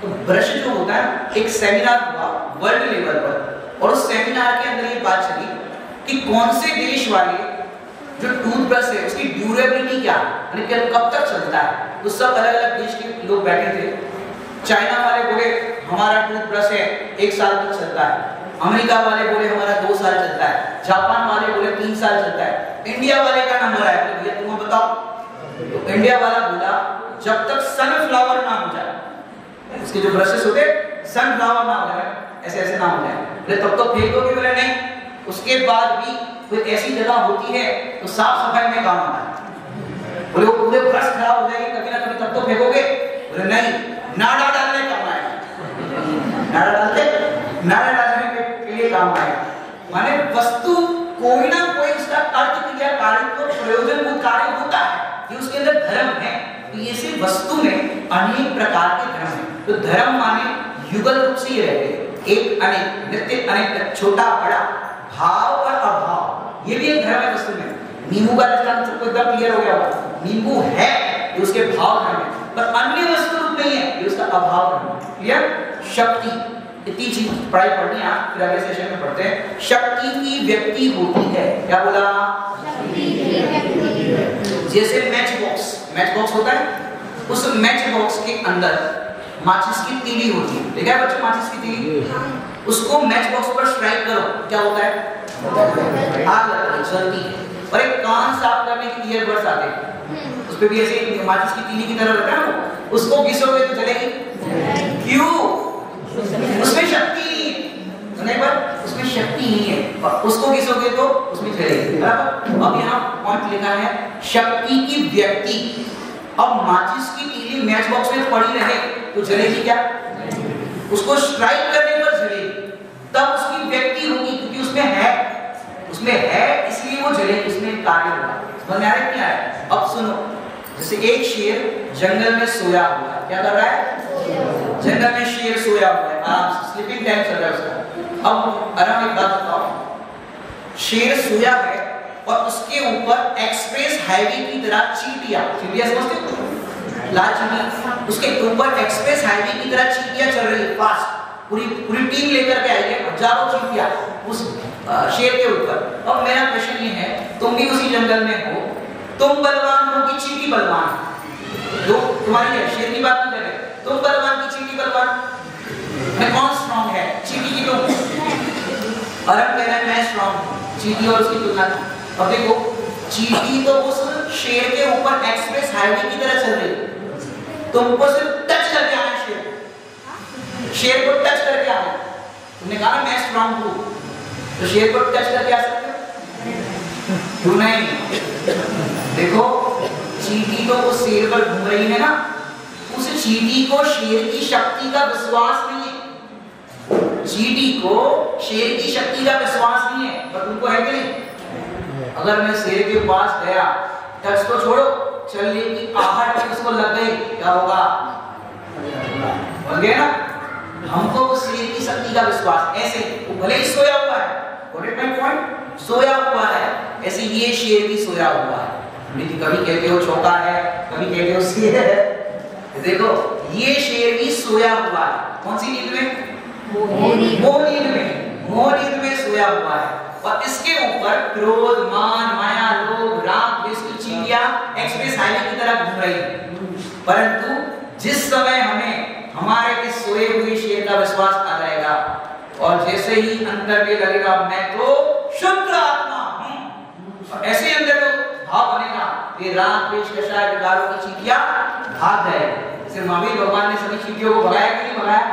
तो ब्रश जो होता है, एक सेमिनार हुआ वर्ल्ड लेवल पर और उस सेमिनार के अंदर ये बात चली कि कौन से देश वाले जो टूथब्रश है उसकी ड्यूरेबिलिटी क्या है, कब तक चलता है। तो सब अलग अलग देश के लोग बैठे थे। चाइना वाले बोले हमारा टूथब्रश है 1 साल तक चलता है, अमेरिका वाले बोले हमारा 2 साल चलता है, जापान वाले बोले 3 साल चलता है। इंडिया वाले का नंबर आया तो भैया तुम्हें बताओ। तो इंडिया वाला बोला जब तक सनफ्लावर ना हो जाए, उसके जो ब्रशेस होते सनफ्लावर ना हो जाए, ऐसे ऐसे ना हो जाए, तब तो फेंक दोगे? बोले नहीं, उसके बाद भी कोई ऐसी जगह होती है तो साफ सफाई में काम आता है। बोले वो पूरे ब्रश खराब हो जाएंगे कभी ना कभी, तब तो फेंकोगे? बोले नहीं, नाड़ा डालने काम आएगा, नाड़ा डालने के लिए काम आएगा। माने वस्तु कोई ना कोई उसका अर्थ क्रिया कार्य तो प्रयोजनभूत कार्य होता है, ये उसके अंदर धर्म है। तो ये सिर्फ वस्तु में अनेक प्रकार के धर्म है। तो धर्म माने युगल रूप से ये रहते हैं, एक अनेक, नित्य अनेक, छोटा बड़ा, भाव और अभाव, ये भी एक धर्म है वस्तु में। नींबू का दृष्टांत सबको एकदम क्लियर हो गया होगा, नींबू है ये उसके भाव धर्म है, पर अन्य वस्तु रूप नहीं है, ये उसका अभाव धर्म है। क्लियर? शक्ति, इतनी चीज पढ़ाई पढ़नी है, फिर अगले सेशन में पढ़ते हैं। शक्ति की व्यक्ति होती है, क्या बोला? शक्ति की व्यक्ति। जैसे मैच बॉक्स होता है, उस मैच बॉक्स के अंदर माचिस की तीली होती है, देखा है बच्चों माचिस की तीली? उसको मैच बॉक्स पर स्ट्राइक करो, क्या होता है? आग जलती है। और एक कान साफ करने के ईयरबड्स आते हैं, उस पे भी ऐसे माचिस की तीली की तरह रहता है ना, उसको घिसोगे तो जलेगी। क्यों? उसमें शक्ति नहीं, पर उसमें शक्ति नहीं है, और उसको घिसोगे तो उसमें जलेगी। बराबर? अब यहाँ पॉइंट लिखा है शक्ति की व्यक्ति। अब माचिस की तीली मैच बॉक्स में पड़ी रहे तो जलेगी क्या? उसको स्ट्राइक करने पर जलेगी, तब उसकी व्यक्ति होगी, क्योंकि उसमें है इसलिए वो जलेगी, उसमें कार्य होगा। समझ में आ रहा है क्या है? अब सुनो, जैसे एक शेर जंगल में सोया हुआ है, क्या कर रहा है? जंगल में शेर सोया हुआ है, आराम से स्लीपिंग टाइम चल रहा है उसका। अब आराम एक बात बताओ, शेर सोया है और उसके ऊपर एक्सप्रेस हाईवे की तरह चींटियां समझते हो? लाल चींटी, उसके ऊपर एक्सप्रेस हाईवे की तरह चींटियां चल रही है फास्ट, पूरी टीम लेकर के आई है, हजारों चींटियां उस शेर के ऊपर। अब मेरा क्वेश्चन ये है, तुम भी उसी जंगल में हो, तुम बलवान हो कि चींटी बलवान? जो तुम्हारी है, शेर की बात नहीं कर रहे, तुम बलवान की चींटी बलवान? मैं कौन स्ट्रांग है? चींटी की तुम? और अब कह रहा है मैं स्ट्रांग हूं चींटी और उसकी तुलना। अब देखो चींटी तो उस शेर के ऊपर एक्सप्रेस हाईवे की तरह चल रही, तुमको सिर्फ टच करके आना शेर को टच करके आना। तुमने कहा ना मैं स्ट्रांग हूं, तो शेर को टच करके आ सकते हो? क्यों नहीं? देखो चींटी तो उस शेर पर घूम रही है ना, उस चींटी को शेर की शक्ति का विश्वास नहीं है, चींटी को शेर की शक्ति का विश्वास नहीं है, पर तुमको है कि नहीं? अगर मैं शेर के पास गया, टच तो छोड़ो, चलने की आहट में उसको लग गई, क्या होगा? बोल गया ना, हमको वो शेर की शक्ति का विश्वास, ऐसे वो भले ही सोया हुआ है, पॉइंट सोया हुआ है, ऐसे ये शेर भी सोया हुआ है। कभी कहते हो छोटा है, कभी कहते हो शेर है। देखो ये शेर भी सोया हुआ है, कौन सी नींद में? मोह नींद में सोया हुआ है। और इसके ऊपर क्रोध, मान, माया, लोभ, राग, द्वेष की चींटियां एक्सप्रेस हाईवे की तरह घूम रही है। परंतु जिस समय हमें हमारे इस सोए हुए शेर का विश्वास आ जाएगा और जैसे ही अंदर में लगेगा मैं तो शुद्ध आत्मा हूं, और ऐसे अंदर में भाव बनेगा, ये राग, द्वेष, कषाय, विकारों की चींटियां भाग जाएगी। जैसे महावीर भगवान ने सभी चींटियों को भगाया कि नहीं भगाया?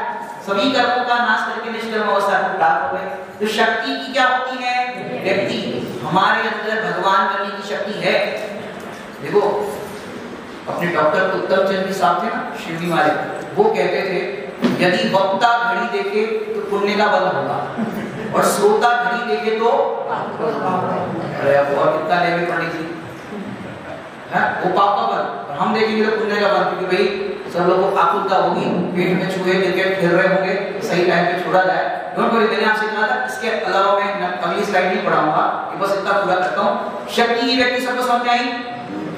सभी कर्मों का नाश करके निष्कर्म अवस्था को प्राप्त हो गए। तो शक्ति की क्या होती है? व्यक्ति, हमारे अंदर भगवान बनने की शक्ति है। देखो अपने डॉक्टर उत्तम चंद साहब थे ना, शिवजी वाले, वो कहते थे यदि वक्ता घड़ी देखे तो पुण्य का बल होगा, और श्रोता घड़ी देखे तो अरे अब और कितना लेवे पड़नी थी है वो पाप का बल, और हम देखेंगे तो पुण्य का बल, क्योंकि भाई सब लोगों को आकुलता होगी, पेट में चूहे क्रिकेट खेल रहे होंगे, सही टाइम पे छोड़ा जाए। डोंट वरी, मैंने आपसे कहा था इसके अलावा मैं अगली स्लाइड नहीं पढ़ाऊंगा, बस इतना पूरा करता हूं। शक्ति की व्यक्ति सबको समझ में आई?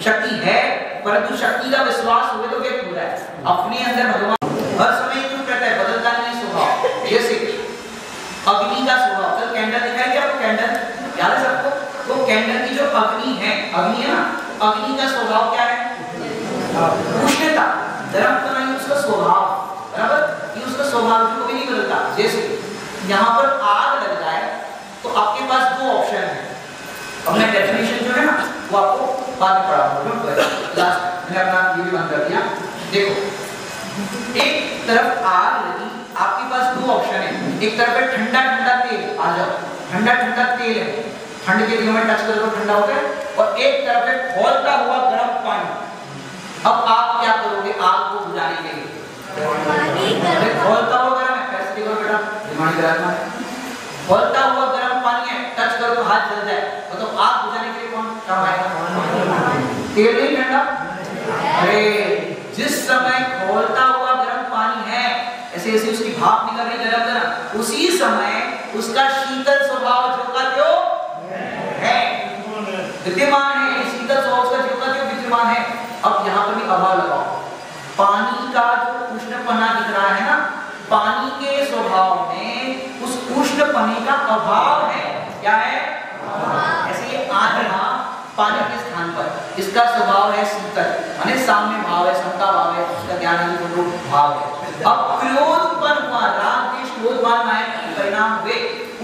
शक्ति है, परंतु शक्ति का विश्वास हुए तो व्यक्त हो जाए अपने अंदर भगवान हर समय क्यों कहता है, बदलता नहीं स्वभाव। जैसे अग्नि का स्वभाव, कल कैंडल दिखाई क्या? आपको कैंडल याद है सबको? तो कैंडल की जो अग्नि है ना, अग्नि का स्वभाव क्या है? उष्णता, गर्म तो नहीं उसका स्वभाव, बराबर? ये उसका स्वभाव जो कभी नहीं बदलता। जैसे यहाँ पर आग लग जाए तो आपके पास दो ऑप्शन है, अब मैं डेफिनेशन जो है ना वो आपको बाद में पढ़ाऊंगा, लास्ट मैंने अपना ये भी बंद कर दिया। देखो एक तरफ आग लगी, आपके पास दो ऑप्शन है, एक तरफ है ठंडा ठंडा तेल, आ जाओ ठंडा ठंडा तेल है, ठंड के दिनों में टच करो तो ठंडा होता है, और एक तरफ है खौलता हुआ गर्म पानी। अब आप क्या करोगे आग को बुझाने के लिए? खौलता हुआ गर्म है, कैसे देखो बेटा, दिमाग खराब है, खौलता हुआ गर्म पानी है, टच करो तो हाथ जल जाए, तो आग बुझाने के लिए कौन काम आएगा? तेल नहीं ठंडा। अरे जिस समय खौलता हुआ गर्म पानी है, ऐसे ऐसे उसकी भाप निकल रही गरम गरम, उसी समय उसका शीतल स्वभाव जो का त्यों है, विद्यमान है, शीतल स्वभाव उसका जो का त्यों विद्यमान है। अब यहाँ पर भी अभाव लगाओ, पानी का जो उष्णपना दिख रहा है ना, पानी के स्वभाव में उस उष्णपने का अभाव है, क्या है? ऐसे ये आत्मा पानी के स्थान पर, इसका स्वभाव है शीतल, माने साम्य भाव है, समता भाव है, उसका ज्ञान है, भाव है। अब क्रोध उत्पन्न हुआ, राग द्वेष क्रोध मान माया के परिणाम हुए,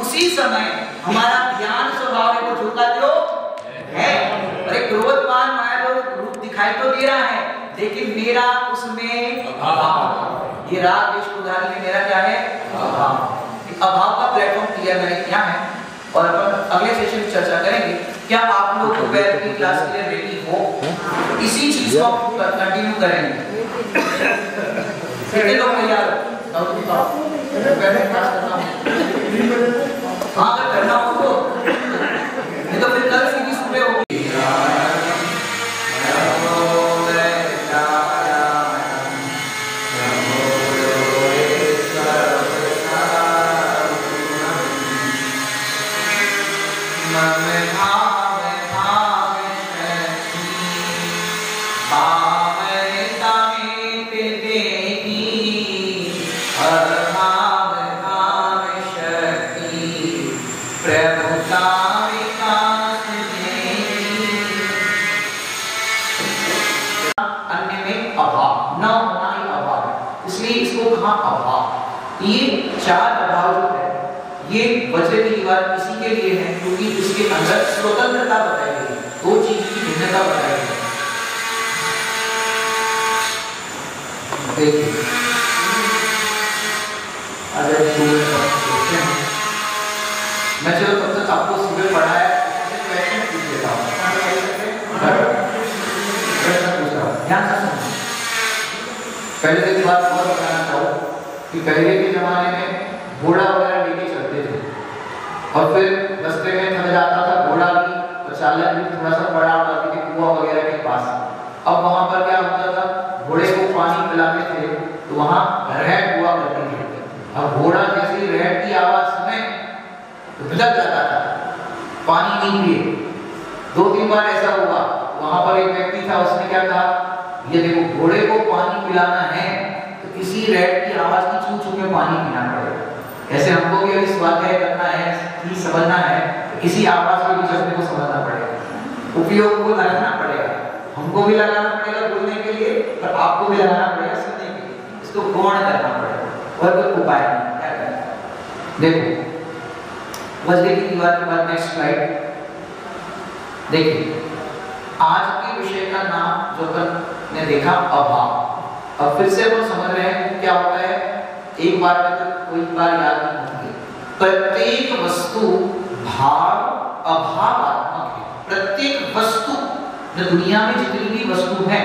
उसी समय हमारा ध्यान स्वभाव है वो जो का जो है। अरे क्रोध मान माया को रूप दिखाई तो दे रहा है, लेकिन मेरा उसमें अभाव, ये राग द्वेष क्रोध आदि में मेरा क्या है? अभाव का प्लेटफॉर्म क्लियर मैंने किया है, और अपन अगले सेशन में चर्चा करेंगे। क्या आप लोग दोपहर की क्लास के लिए रेडी हो? इसी चीज को कंटिन्यू करेंगे। कितने लोग तैयार हो? दोपहर में क्लास करना हो? हाँ अगर करना हो तो, नहीं तो फिर कल सीधी सुबह होगी। ये चार अभाव जो है, ये वज्र की दीवार इसी के लिए है क्योंकि इसके अंदर स्वतंत्रता बताई गई है। दो चीज देखिए अगर क्वेश्चन मैं चलो तब तक आपको सुबह पढ़ाया क्वेश्चन पूछ लेता हूँ। ध्यान से सुनो। पहले एक बात और बताना चाहूँ कि पहले के जमाने में घोड़ा वगैरह लेके चलते थे और फिर रास्ते में थक जाता था घोड़ा भी तो चालक भी थोड़ा सा बड़ा होता था कुआं वगैरह के पास। अब वहां पर क्या होता था घोड़े को पानी पिलाते थे तो वहां रहट हुआ करती थी। अब घोड़ा जैसे रहट की आवाज सुने तो भिलक जाता था पानी नहीं पिए। 2-3 बार ऐसा हुआ। वहां पर एक व्यक्ति था उसने क्या कहा ये देखो घोड़े को पानी पिलाना है तो किसी रहट की आवाज की चू चू में पानी पीना पड़ेगा। ऐसे हमको भी अभी स्वाध्याय करना है कि समझना है तो किसी आवाज के बीच अपने को समझना पड़ेगा, उपयोग को लगाना पड़ेगा। हमको भी लगाना पड़ेगा बोलने के लिए और आपको भी लगाना पड़ेगा सुनने के लिए। इसको गौण करना पड़ेगा और कोई उपाय नहीं। क्या करना देखो वज्र की दीवार के बाद नेक्स्ट स्लाइड देखिए। आज के विषय का नाम जो अपन ने देखा अभाव। अब फिर से अपन समझ रहे हैं क्या होता है। एक बार में तो कोई बार याद नहीं होगी। प्रत्येक वस्तु भाव अभावात्मक है। प्रत्येक वस्तु जो दुनिया में जितनी भी वस्तु है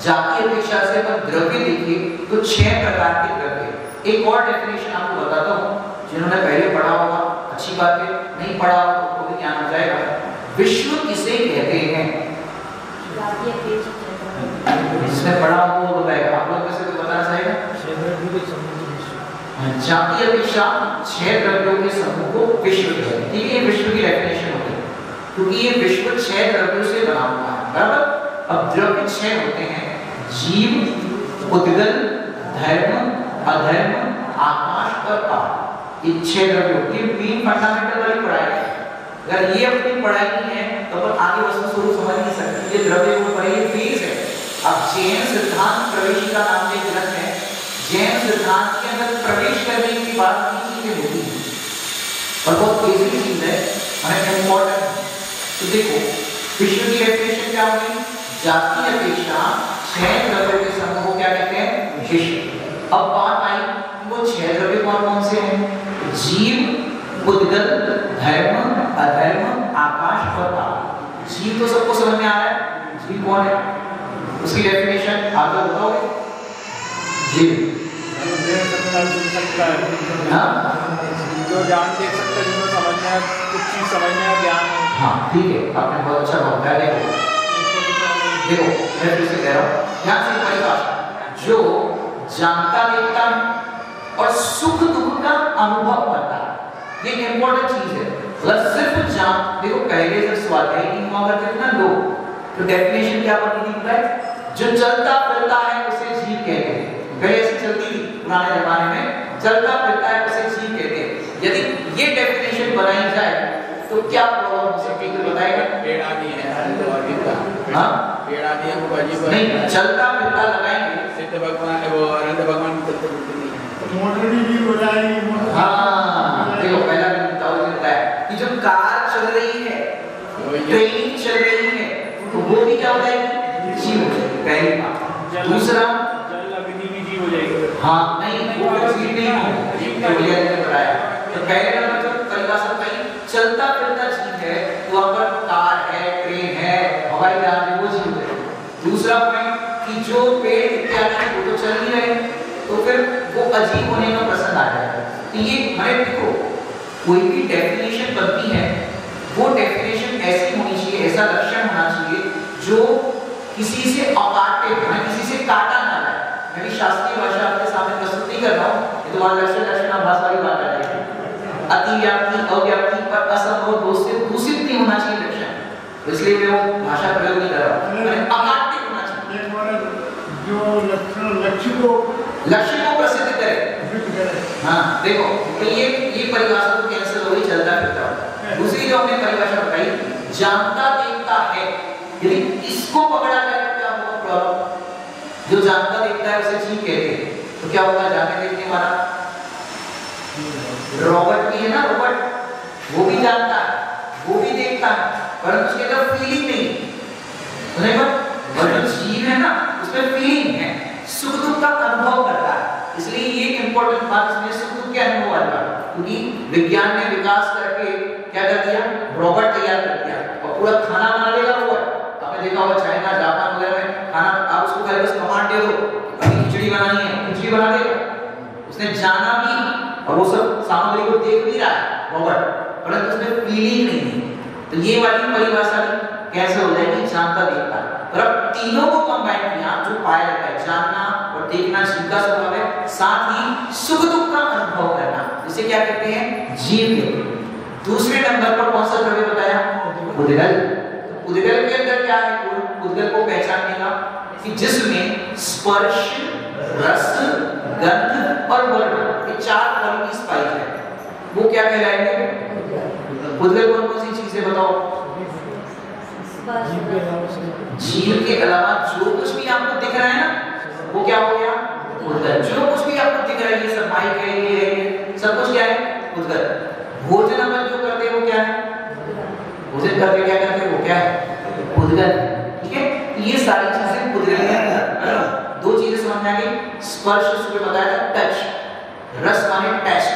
जाति अपेक्षा से अपन द्रव्य देखिए तो 6 प्रकार के द्रव्य। एक और डेफिनेशन आपको बताता हूँ जिन्होंने पहले पढ़ा होगा अच्छी बात है, नहीं पढ़ा होगा तो भी ज्ञान हो जाएगा। विश्व किसे कहते हैं? जिसने पढ़ा हो वो बताएगा। आप लोग में से कोई बताना चाहेगा? जाति अपेक्षा 6 द्रव्यों के समूह को विश्व कहते हैं। ठीक है, ये विश्व की डेफिनेशन होती है क्योंकि ये विश्व 6 द्रव्यों से बना हुआ है। बराबर। अब द्रव्य 6 होते हैं जीव, उद्गल, धर्म, अधर्म, आकाश और काल। ये 6 द्रव्य होती है। 3 फंडामेंटल वाली पढ़ाई है। अगर ये अपनी पढ़ाई नहीं है तो अपन आगे वस्तु स्वरूप समझ नहीं सकते। ये द्रव्य को पढ़ाई फेज है। अब जैन सिद्धांत प्रवेशिका नाम के ग्रंथ है। जैन सिद्धांत के अंदर प्रवेश करने की बात की चीजें होती है और बहुत बेसिक चीज है हमें इम्पोर्टेंट। तो देखो विश्व की डेफिनेशन क्या होगी? जाति अपेक्षा 6 द्रव्यों के समूह को क्या कहते हैं? विश्व। अब बात आई वो 6 द्रव्य कौन कौन से हैं? जीव, उद्गल, धर्म, अधर्म, आकाश और काल। जीव तो सबको समझ में आ रहा है। जीव कौन है? उसकी डेफिनेशन आप लोग बताओगे? जीव जो ज्ञान देख सकते हैं, जिनको समझने है, कुछ चीज समझने का ज्ञान है। हाँ ठीक है, आपने बहुत अच्छा बताया। देखो देखो मैं फिर से कह रहा हूँ ध्यान से परिभाषा। जो जानता देखता है और सुख दुख का अनुभव करता है, ये इंपॉर्टेंट चीज है। अगर सिर्फ जान देखो पहले जब स्वाध्याय की हुआ करते थे ना लोग तो डेफिनेशन क्या बनती थी पता है? जो चलता फिरता है उसे जीव कहते हैं। पहले ऐसी चलती थी पुराने जमाने में, चलता फिरता है उसे जीव कहते हैं। यदि ये डेफिनेशन बनाई जाए तो क्या प्रॉब्लम हो सकती है बताएगा? पेड़ आदि है हाँ पेड़ आदि है वो अजीब नहीं, चलता फिरता लगाएंगे सिद्ध भगवान वो अनंत भगवान चलते फिरते नहीं है। मोटर भी हो जाएगी। हाँ देखो पहला भी बताया कि जो कार चल रही है, ट्रेन चल रही है तो वो भी क्या हो जाएगी? जीव हो जाएगी। पहली बात। दूसरा हो जाएगी। हाँ नहीं वो जीव नहीं होगी, जीव तो भैया ने बताया। तो पहले नंबर जो परिभाषा पाई चलता फिरता जीव है तो वहाँ पर कार है, ट्रेन है, हवाई जहाज है, वो जीव है। दूसरा पॉइंट कि जो पेड़ इत्यादि है वो तो चल ही रहे तो फिर वो अजीब होने का प्रश्न आ जाएगा। तो ये हमें देखो कोई भी डेफिनेशन बनती है वो डेफिनेशन ऐसी होनी चाहिए, ऐसा लक्षण होना चाहिए जो किसी से अकाट्य हो, किसी से काटा ना जाए। मैं भी शास्त्रीय भाषा आपके सामने प्रस्तुत नहीं कर रहा हूँ, ये तो वहाँ लक्षण भाषा की बात आ जाएगी। अतिव्याप्ति, अव्याप्ति पर असंभव दोष से दूषित नहीं होना चाहिए लक्षण, तो इसलिए मैं वो भाषा प्रयोग नहीं कर रहा हूँ। अकाट्य होना चाहिए जो लक्ष्य को प्रसिद्ध करे। हाँ देखो तो ये परिभाषा तो कैंसिल हो गई, चलता फिरता होता। दूसरी जो हमने परिभाषा बताई जानता देखता है, यदि इसको पकड़ा जाए तो क्या होगा प्रॉब्लम? जो जानता देखता है उसे जीव कहते हैं तो क्या होगा? जाने देखने वाला रॉबर्ट भी है ना, रॉबर्ट वो भी जानता है, वो भी देखता है, परंतु उसके अंदर फीलिंग नहीं है। और जो जीव है ना उसमें फीलिंग है, सुख दुख का अनुभव इंपॉर्टेंट बात इसमें सुख दुख के अनुभव वाला, क्योंकि विज्ञान ने विकास करके क्या कर दिया, रोबोट तैयार कर दिया और पूरा खाना बना देगा रोबोट। आपने देखा होगा चाइना जापान वगैरह में खाना आप उसको खाली बस कमांड दे दो, अभी खिचड़ी बनानी है, खिचड़ी बना देगा। उसने जाना भी और वो सब सामग्री को देख भी रहा है रोबोट, परंतु उसमें फीलिंग नहीं है। तो ये वाली परिभाषा कैसे हो जाएगी, जानता देखता। पर अब तीनों को कंबाइन किया, जो पाया जाता है जानना और देखना जीव का स्वभाव है, साथ ही सुख दुख का अनुभव करना, जिसे क्या कहते हैं, जीव के। दूसरे नंबर पर कौन सा द्रव्य बताया, उद्गल। उद्गल के अंदर क्या है, उद्गल को पहचानने का कि जिसमें स्पर्श, रस, गंध और वर्ण ये चार क्वालिटीज पाई जाए, वो क्या कहलाएंगे, उद्गल। कौन कौन सी चीजें बताओ, जीव के अलावा जो कुछ भी आपको दिख रहा है ना, वो क्या हो गया, उद्गल। जो कुछ भी आपको दिख रहा है, ये सब माइक है, ये सब कुछ क्या है, उद्गल। भोजन अपन जो करते हैं वो क्या है, भोजन करके क्या करते हैं, वो क्या है, उद्गल। ठीक है, ये सारी चीजें उद्गल है। दो चीजें समझ में आ गई, स्पर्श सुबह बताया था, टच, रस माने टेस्ट,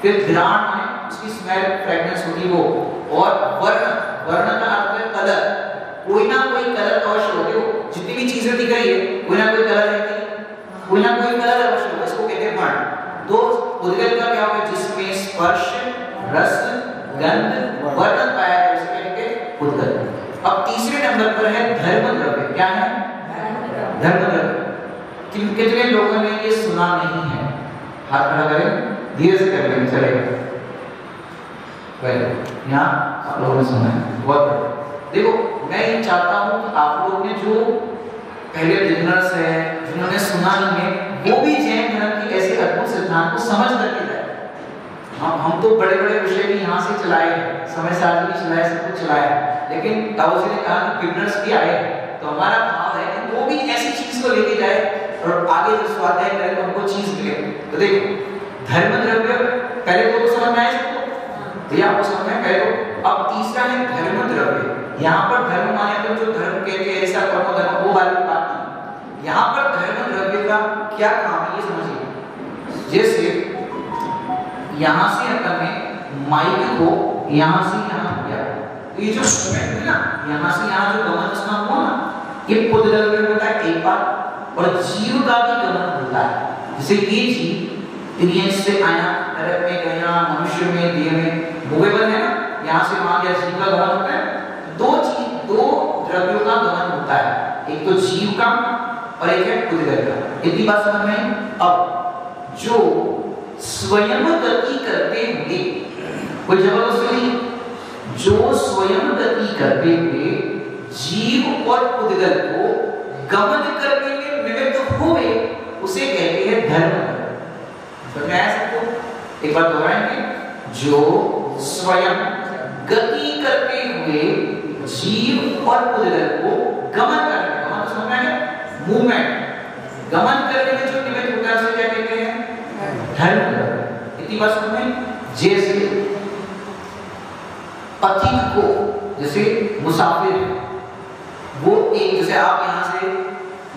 फिर घ्राण माने उसकी स्मेल, फ्रेग्रेंस होती है वो, और वर्ण, वर्ण का अर्थ है कलर। कोई ना कोई कलर अवश्य होते हो, जितनी भी चीजें दिख रही है कोई ना कोई कलर रहती है, कोई ना कोई कलर अवश्य होगा, इसको कहते हैं वर्ण। दो उद्गल का क्या होगा, जिसमें स्पर्श, रस, गंध, वर्ण पाया जाए, उसे कहते हैं उद्गल। अब तीसरे नंबर पर है धर्म द्रव्य। क्या है, धर्म द्रव्य। कितने लोगों ने ये सुना नहीं है, हाथ खड़ा करें, धीरे से कर लेंगे, चलेगा। यहाँ आप लोगों ने सुना है, बहुत। देखो मैं ये चाहता हूँ कि आप लोग ने जो पहले बिगिनर्स है, जिन्होंने सुना नहीं है, वो भी जैन धर्म की ऐसे अद्भुत सिद्धांत को समझ करके जाए। हम तो बड़े बड़े विषय भी यहाँ से चलाए, समय सारणी भी चलाए, सब कुछ चलाया, लेकिन ताऊ जी ने कहा कि बिगिनर्स भी आए, तो हमारा भाव है कि वो भी ऐसी चीज को लेके जाए और आगे जो स्वाध्याय करें तो हमको चीज मिले। तो देखो धर्म द्रव्य पहले तो समझ में आए सबको, भैया आपको समझ में पहले तो। अब तीसरा है धर्म द्रव्य। यहाँ पर धर्म माने तो जो धर्म कहते हैं ऐसा कर्म धर्म, वो वाली बात नहीं। यहाँ पर धर्म द्रव्य का क्या काम है ये समझिए। जैसे यहाँ से अपन ने माइक को यहाँ से यहाँ किया, तो ये जो मूवमेंट है ना, यहाँ से यहाँ जो गमन उसका हुआ ना, ये उद्गल में होता है एक बार, और जीव का भी गमन होता है। जैसे ये जीव इंद्रिय से आया, नरक में गया, मनुष्य में, देह में, मूवेबल है ना, यहाँ से वहाँ गया, जीव का गमन होता है। दो द्रव्यों का गमन होता है, एक तो जीव का और एक है उद्गल का। इतनी बात समझ में। अब जो स्वयं गति करते हुए, कोई जबरदस्ती नहीं, जो स्वयं गति करते हुए जीव और उद्गल को गमन करने में निमित्त हुए, उसे कहते हैं धर्म। समझ में आया सबको? एक बार दोहराएंगे, जो स्वयं गति करते हुए जीव और उद्गल को गमन करने, गमन तो समझ में आया, मूवमेंट, गमन करने में जो निमित्त होता है उसे क्या कहते हैं, धर्म। इतनी बात समझ में। जैसे पथिक को, जैसे मुसाफिर, वो एक, जैसे आप यहाँ से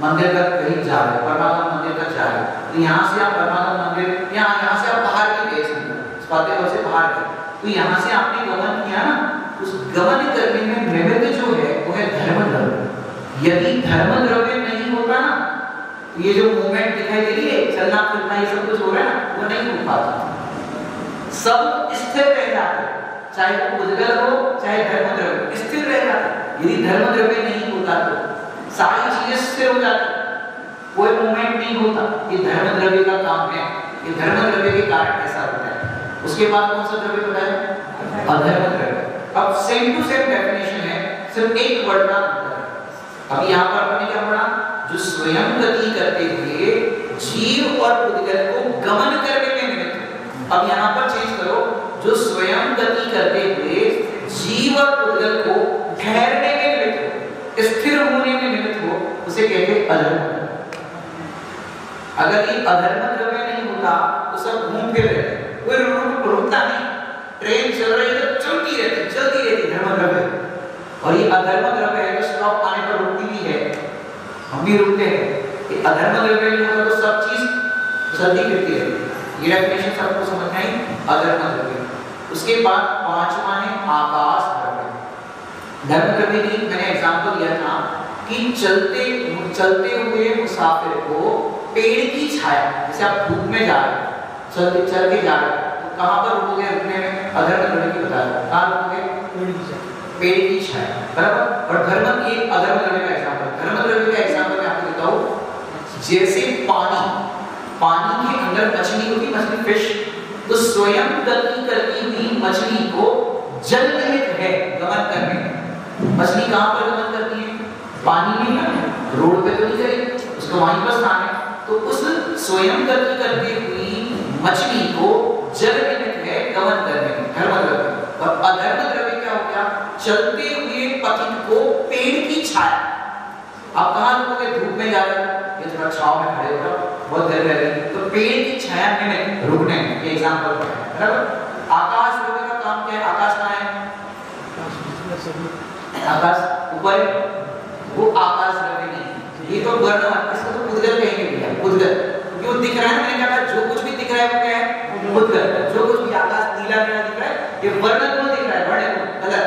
मंदिर तक कहीं जा रहे, परमात्मा मंदिर तक जा रहे, तो यहाँ से आप परमात्मा मंदिर, यहाँ से आप बाहर की गए, फतेहपुर से बाहर गए, तो यहाँ से आपने गमन किया ना, उस गमन करने में निमित्त जो है वो है धर्म द्रव्य। यदि धर्म द्रव्य नहीं होता ना, तो ये जो मूवमेंट दिखाई दे रही है, चलना फिरना ये सब कुछ हो रहा है ना, वो नहीं हो पाता, सब स्थिर रह जाता है, चाहे वो उद्गल हो चाहे धर्म द्रव्य, स्थिर रह जाता है। यदि धर्म द्रव्य नहीं होता तो सारी चीजें स्थिर हो जाती, कोई मूवमेंट नहीं होता। ये धर्म द्रव्य का काम है, ये धर्म द्रव्य के कारण ऐसा होता है। उसके बाद कौन सा द्रव्य बताया, अधर्म द्रव्य। अब सेम टू सेम डेफिनेशन है, सिर्फ एक वर्ड का अंतर है। अब यहाँ पर हमने क्या पढ़ा, जो स्वयं गति करते हुए जीव और उद्गल को गमन करने में निमित्त। अब यहाँ पर चेंज करो, जो स्वयं गति करते हुए जीव और उद्गल को ठहरने में निमित्त हो, स्थिर होने में निमित्त हो, उसे कहते हैं अधर्म। अगर ये अधर्म द्रव्य नहीं होता तो सब घूम फिर रहे, कोई रुकता नहीं, ट्रेन चल रही है तो चलती रहती धर्म द्रव्य। और ये अधर्म द्रव्य है तो स्टॉप आने पर रुकती भी है, हम भी रुकते हैं। ये अधर्म द्रव्य नहीं होता तो सब चीज चलती फिरती रहती है। ये डेफिनेशन सबको समझना ही अधर्म द्रव्य। उसके बाद पांचवा है आकाश द्रव्य। धर्म द्रव्य की मैंने एग्जांपल दिया था कि चलते हुए मुसाफिर को पेड़ की छाया, जैसे आप धूप में जा रहे हैं, चल के जा रहे हैं, तो कहां पर रुकोगे? रुकने में अधर्म द्रव्य की बता रहा, कहां रुकोगे? पेड़ की छाया, बराबर। और धर्म एक अधर्म द्रव्य का एग्जांपल, धर्म द्रव्य का एग्जांपल मैं आपको देता हूं। जैसे पानी के अंदर मछली होती, मछली फिश, तो स्वयं गति करती हुई मछली को जल निमित्त है गमन करने। मछली कहां पर गमन करती है? पानी में ना, रोड पे तो नहीं चलेगी, उसको वहीं पर स्थान है। तो उस स्वयं गति करती हुई मछली को जल निमित्त है गमन करने में, धर्म द्रव्य। और अधर्म द्रव्य क्या हो गया? चलते हुए पथिक को पेड़ की छाया। आप कहां रुकोगे? धूप में जा रहे हो, ये थोड़ा छांव में खड़े हो जाओ, बहुत गर्मी लग रही, तो पेड़ की छाया में रुकने, ये एग्जांपल है, बराबर। आकाश द्रव्य का काम क्या है? आकाश कहां है? आकाश ऊपर, वो आकाश द्रव्य नहीं, ये तो वर्ण, इसको तो पुद्गल कहेंगे भैया, पुद्गल। क्यों दिख रहा है? मैंने कहा जो कुछ भी दिख रहा है वो क्या है? पुद्गल। जो कुछ भी आकाश नीला नीला दिख रहा है, ये वर्ण क्यों दिख रहा है? वर्ण कलर,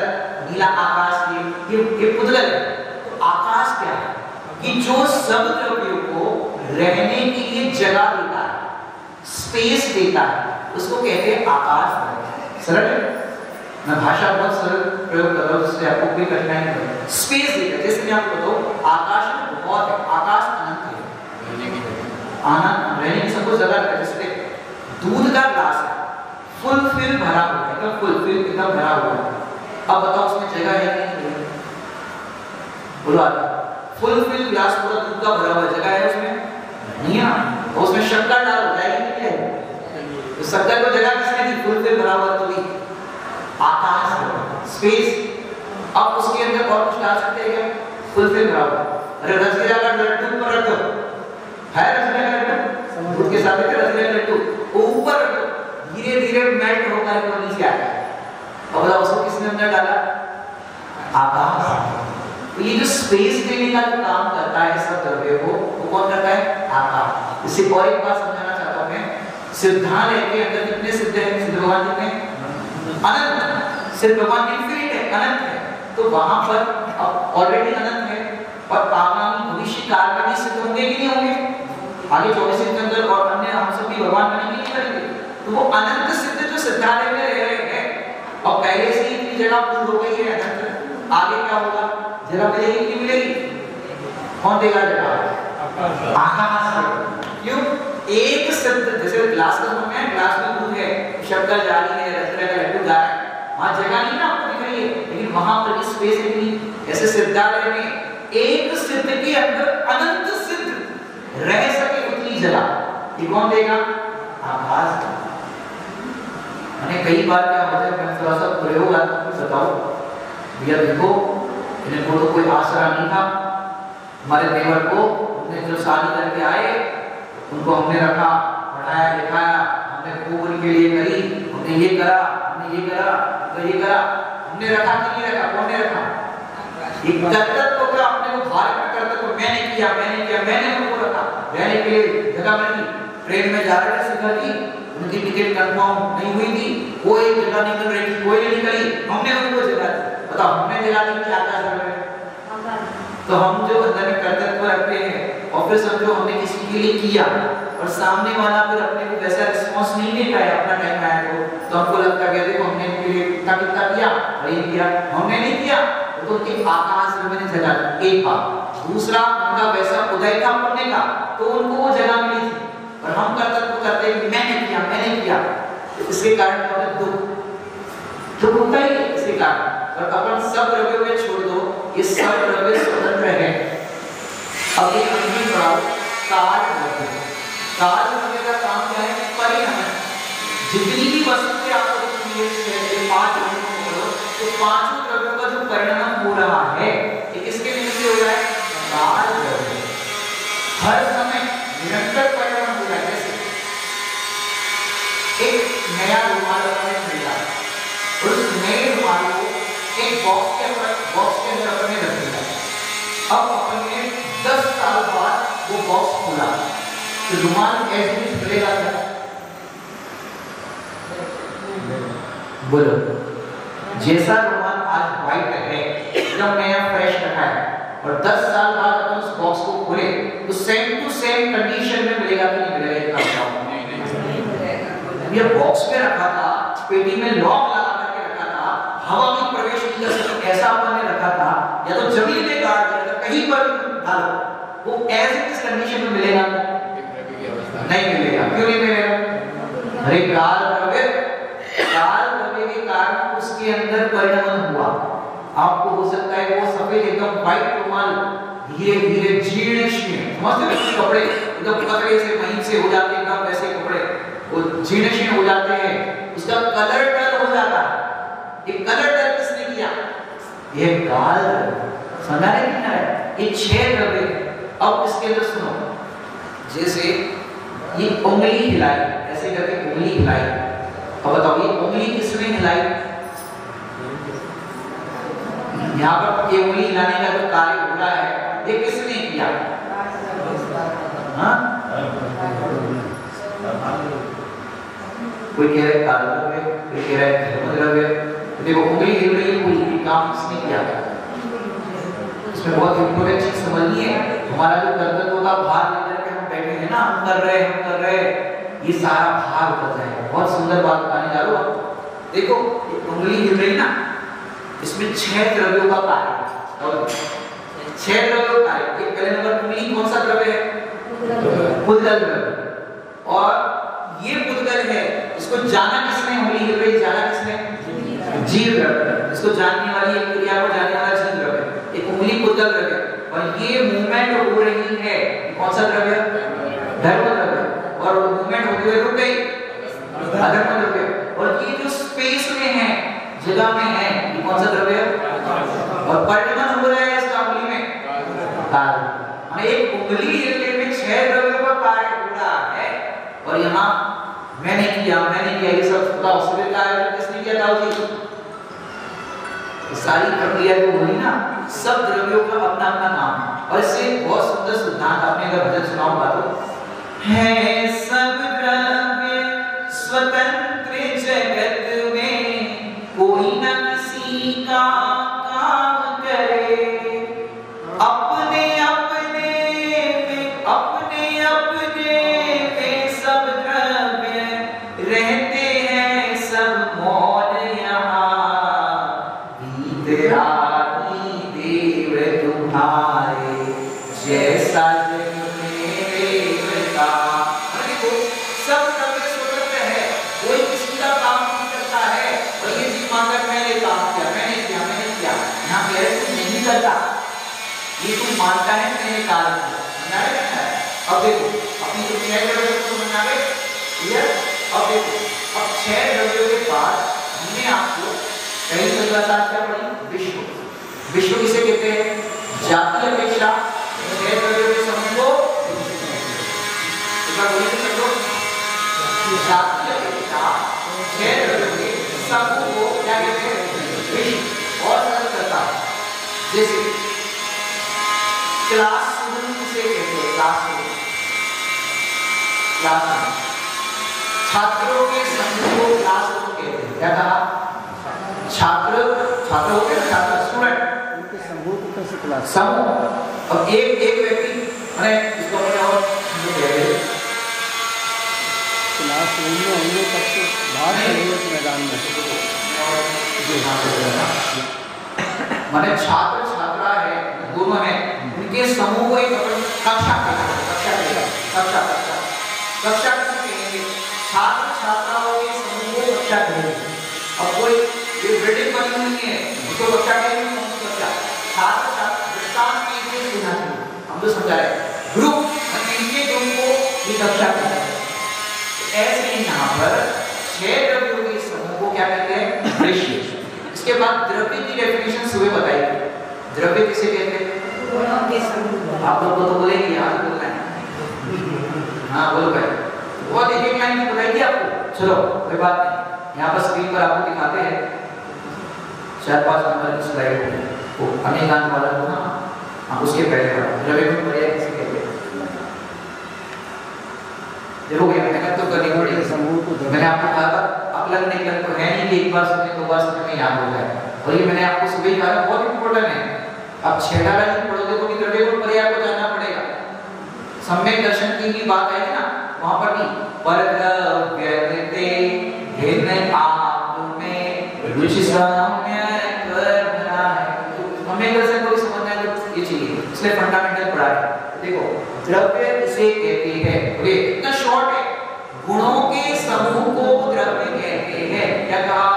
नीला आकाश, ये पुद्गल है। तो आकाश क्या है? कि जो सब द्रव्यों को रहने के लिए जगह देता है, स्पेस देता है, उसको कहते हैं आकाश द्रव्य। सरल है, मैं भाषा बहुत सरल प्रयोग कर रहा हूं जिससे आपको कोई कठिनाई नहीं होगी। स्पेस देता है, जैसे मैं आपको बताऊं, आकाश बहुत है, आकाश अनंत है, आनंद रहने की सबको जगह है। जैसे दूध का ग्लास है, फुल भरा हुआ है, एकदम फुल एकदम भरा हुआ है। अब बताओ उसमें जगह है कि नहीं? बोलो आगे। फुल ग्लास पूरा दूध का भरा हुआ, जगह है उसमें? नहीं है। और उसमें शक्कर डाल हो जाएगी क्या है? तो शक्कर को जगह किसने दी? फुल भरा हुआ तो भी आकाश, स्पेस। अब उसके अंदर और कुछ डाल सकते हैं क्या? फुल भरा हुआ। अरे रसगुल्ला का लड्डू ऊपर रख दो, है रसगुल्ला का लड्डू, दूध के साथ रसगुल्ला का लड्डू ऊपर रख दो, धीरे धीरे मेल्ट होकर वो नीचे आता है। अब उसको किसने अंदर डाला? आकाश। तो ये जो स्पेस देने का जो काम करता है सब द्रव्य को, वो कौन करता है? आकाश। इससे और एक बात समझाना चाहता हूं मैं, सिद्धांत के अंदर कितने सिद्ध हैं? सिद्ध भगवान कितने? अनंत। सिद्ध भगवान इनफिनिट है, अनंत है। तो वहां पर अब ऑलरेडी अनंत है, और आगामी भविष्य काल में भी सिद्ध होंगे कि नहीं होंगे? आगे 24 के अंदर और अन्य हम सब भी भगवान बनेंगे नहीं करेंगे? तो वो अनंत सिद्ध जो सिद्धालय में रह रहे हैं, और पहले से ही इतनी जगह पूर्ण हो गई है अनंत, आगे क्या होगा? जगह मिलेगी कि मिलेगी? कौन देगा जगह? आकाश। क्यों? एक सिद्ध, जैसे ग्लास का समझ में, ग्लास में दूध है, शक्कर जा रही है, रसगुल्ला का लड्डू जा रहा है, वहां जगह नहीं ना आपको दिख रही है, लेकिन वहां पर भी स्पेस है नहीं। ऐसे सिद्धालय में एक सिद्ध के अंदर अनंत सिद्ध रह सके उतनी जगह, ये कौन देगा? आकाश। मैंने कई बार क्या होता है, मैं थोड़ा सा प्रयोग आपको बताऊं भैया, देखो इनको तो कोई आसरा नहीं था, हमारे देवर को हमने जो शादी करके आए उनको हमने रखा, पढ़ाया लिखाया, हमने खूब उनके लिए करी, हमने ये करा, हमने ये करा, तो ये करा, हमने रखा कि नहीं रखा? कौन ने रखा? एक कर्तव्य को अपने को भार में कर्तव्य मैंने किया, मैंने उनको रखा, रहने के लिए जगह बनी। ट्रेन में जा रहे थे शिखर जी, उनकी टिकट कंफर्म नहीं हुई थी, कोई जगह नहीं मिल रही थी, कोई नहीं करी, हमने उनको जगह दी। बताओ हमने जगह दी क्या आकाश में? तो हम जो अंदर में कर्तव्य रखते हैं, और फिर समझो हमने किसी के लिए किया और सामने वाला फिर अपने को वैसा रिस्पॉन्स नहीं दे पाया, अपना टाइम आया तो हमको लगता है देखो हमने इनके लिए कितना किया और ये किया, हमने नहीं किया तो उनके आकाश में मैंने जगह दी। एक बात। दूसरा, उनका वैसा उदय था पढ़ने का, तो उनको वो जगह मिली थी, और हम कर्तव्य करते हैं मैंने किया, तो इसके कारण हमें दुख होता ही है इसके कारण। और अपन सब द्रव्यों में छोड़ दो, ये सब द्रव्य स्वतंत्र है। अब एक अंतिम पड़ाव, काल द्रव्य। काल द्रव्य का काम क्या है? परिणमन। जितनी भी वस्तुएं आपको दिखती है, पांच द्रव्यों, तो पांचों द्रव्यों का जो परिणमन हो रहा है, ये किसके निमित्त से हो रहा है? काल द्रव्य। हर समय निरंतर परिणमन हो रहा है। जैसे एक नया रुमाल आपने खरीदा, उस नए रुमाल को एक बॉक्स के अंदर अपने रख दिया। अब अपने 10 साल बाद वो बॉक्स खुला, तो रुमाल ऐसे ही खुलेगा क्या? बोलो, जैसा रुमाल आज व्हाइट है, एकदम नया फ्रेश रखा है, और 10 साल बाद अपन उस बॉक्स को खोले तो सेम टू सेम कंडीशन में मिलेगा कि नहीं मिलेगा? ये बॉक्स में रखा था, पेटी में लॉक लगा करके रखा था, हवा भी प्रवेश नहीं कर सकती, ऐसा अपन ने रखा था, या तो जमीन में गाड़ दिया था, कहीं पर डालो, वो एज इट इज कंडीशन में मिलेगा? नहीं मिलेगा। क्यों नहीं मिलेगा? अरे काल द्रव्य के कारण उसके अंदर परिणमन हुआ। आपको हो सकता है वो सफेद एकदम व्हाइट रुमाल धीरे धीरे जीर्ण शीर्ण, समझते हो, कपड़े एकदम पतले से महीन से हो जाते हैं, एकदम वैसे कपड़े वो जीर्ण शीर्ण हो जाते हैं, उसका कलर डल हो जाता है। ये कलर डल किसने किया? ये काल द्रव्य। समझा रहे कि नहीं? ये 6 द्रव्य। अब इसके अंदर सुनो, जैसे ये उंगली हिलाई, ऐसे करके उंगली हिलाई, अब बताओ ये उंगली किसने हिलाई? यहाँ पर ये उंगली हिलाने का जो कार्य हो रहा है ये किसने किया? हाँ? कोई कह रहा है काल द्रव्य, कोई कह रहा है धर्म द्रव्य। देखो उंगली हिल रही है, कोई काम किसने किया? इसमें बहुत इंपॉर्टेंट चीज समझनी है, हमारा जो कर्तव्य का भार लेकर के हम बैठे हैं ना, हम कर रहे हैं, ये सारा भार उतर जाएगा। बहुत सुंदर बात बताने जा रहा हूं। देखो उंगली हिल रही ना, इसमें 6 द्रव्यों का कार्य है। 6 द्रव्यों का कार्य। एक पहले नंबर उंगली कौन सा द्रव्य है? पुद्गल द्रव्य। और ये पुद्गल है, इसको जाना किसने? उंगली हिल रही, जाना किसने? जीव द्रव्य। इसको जानने वाली एक क्रिया को जानने वाला जीव द्रव्य, एक उंगली पुद्गल द्रव्य। और ये मूवमेंट हो रही है, कौन सा द्रव्य? धर्म द्रव्य। और वो मूवमेंट होते हुए रुक गई, अधर्म द्रव्य। और ये जो स्पेस में है, जगह में है, ये कौन सा द्रव्य? और परिणमन हो रहा है इस उंगली में, काल। माने एक उंगली हिलने में 6 द्रव्यों का कार्य हो रहा है। और यहाँ मैंने किया, ये सब बताओ, सिविल कार्य किसने किया? दाऊ जी। सारी प्रक्रिया जो हुई ना, सब द्रव्यों का अपना अपना नाम है। और इससे बहुत सुंदर सिद्धांत, आपने अगर भजन सुनाऊंगा तो, है सब द्रव्य स्वतंत्र जगत में, कोई न किसी का काम करे, अपने अपने में सब द्रव्य रहते हैं, सब मौन यहाँ भीतरानी देव तुम्हारे, जैसा करता, ये तुम मानता है मैंने कार्य किया। समझा रहे हैं? अब देखो अपनी जो 6 द्रव्यों को समझ आ गए, क्लियर? अब देखो, अब 6 द्रव्यों के बाद हमने आपको कई संकल्पना क्या पढ़ी? विश्व किसे कहते हैं? जाति अपेक्षा 6 द्रव्यों के समूह को, एक बार बोलिए समझो, जाति अपेक्षा 6 द्रव्यों के समूह को क्या कहते हैं? विश्व। और सरल करता है, जैसे क्लासरूम से कहते हैं, क्लासरूम, छात्रों के समूह को क्लासरूम कहते हैं। क्या कहा? छात्र होते हैं, छात्र स्टूडेंट, उनके समूह को कैसे क्लास? समूह। अब एक व्यक्ति, मैंने इसको अपने और क्लासरूम में होंगे तब तो बाहर चलेंगे मैदान में। माने छात्र छात्रा है, दोनों है, उनके समूह को एक कक्षा कहेंगे। छात्र छात्राओं के समूह को कक्षा कहेंगे। अब कोई ये बिल्डिंग बनी हुई है, उसको कक्षा कहेंगे। छात्र छात्र दृष्टांत में इसे सुना चाहिए, हम तो समझा रहे हैं। ग्रुप इनके ग्रुप को ये कक्षा कहेंगे। ऐसे ही यहाँ पर 6 द्रव्यों के समूह को क्या कहते हैं? दृश्य। इसके बाद द्रव्य की डेफिनेशन सुबह बताई। द्रव्य किसे कहते हैं? आप लोग तो बोलेंगे, यहाँ तो बोलना है। हाँ बोलो भाई, बहुत एक लाइन बताइए आपको। चलो कोई बात नहीं, यहाँ पर स्क्रीन पर आपको दिखाते हैं 4-5 नंबर की स्लाइड है, वो अनेकांत वाला हो ना, हाँ उसके पहले वाला द्रव्य में पर्याय किसे कहते हैं? देखो भैया मेहनत तो करनी पड़ेगी। मैंने आपको कहा था क्लग नहीं क्लग तो है नहीं कि एक बार सुने दो बार सुनने में याद हो जाए। और ये मैंने आपको सुबह ही कहा बहुत इंपॉर्टेंट है। अब छेड़ा नहीं पढ़ोगे तो भी द्रव्य गुण पर्याय को जानना पड़ेगा। सम्यक दर्शन की भी बात है ना, वहां पर भी परद्रव्यते भिन्न आप में रुचि साम्य करना है। सम्यक दर्शन को भी समझना है तो ये चाहिए, इसलिए फंडामेंटल पढ़ा है। देखो द्रव्य किसे कहते हैं, ओके इतना शॉर्ट है। गुणों के समूह को द्रव्य कहते हैं। क्या कहा?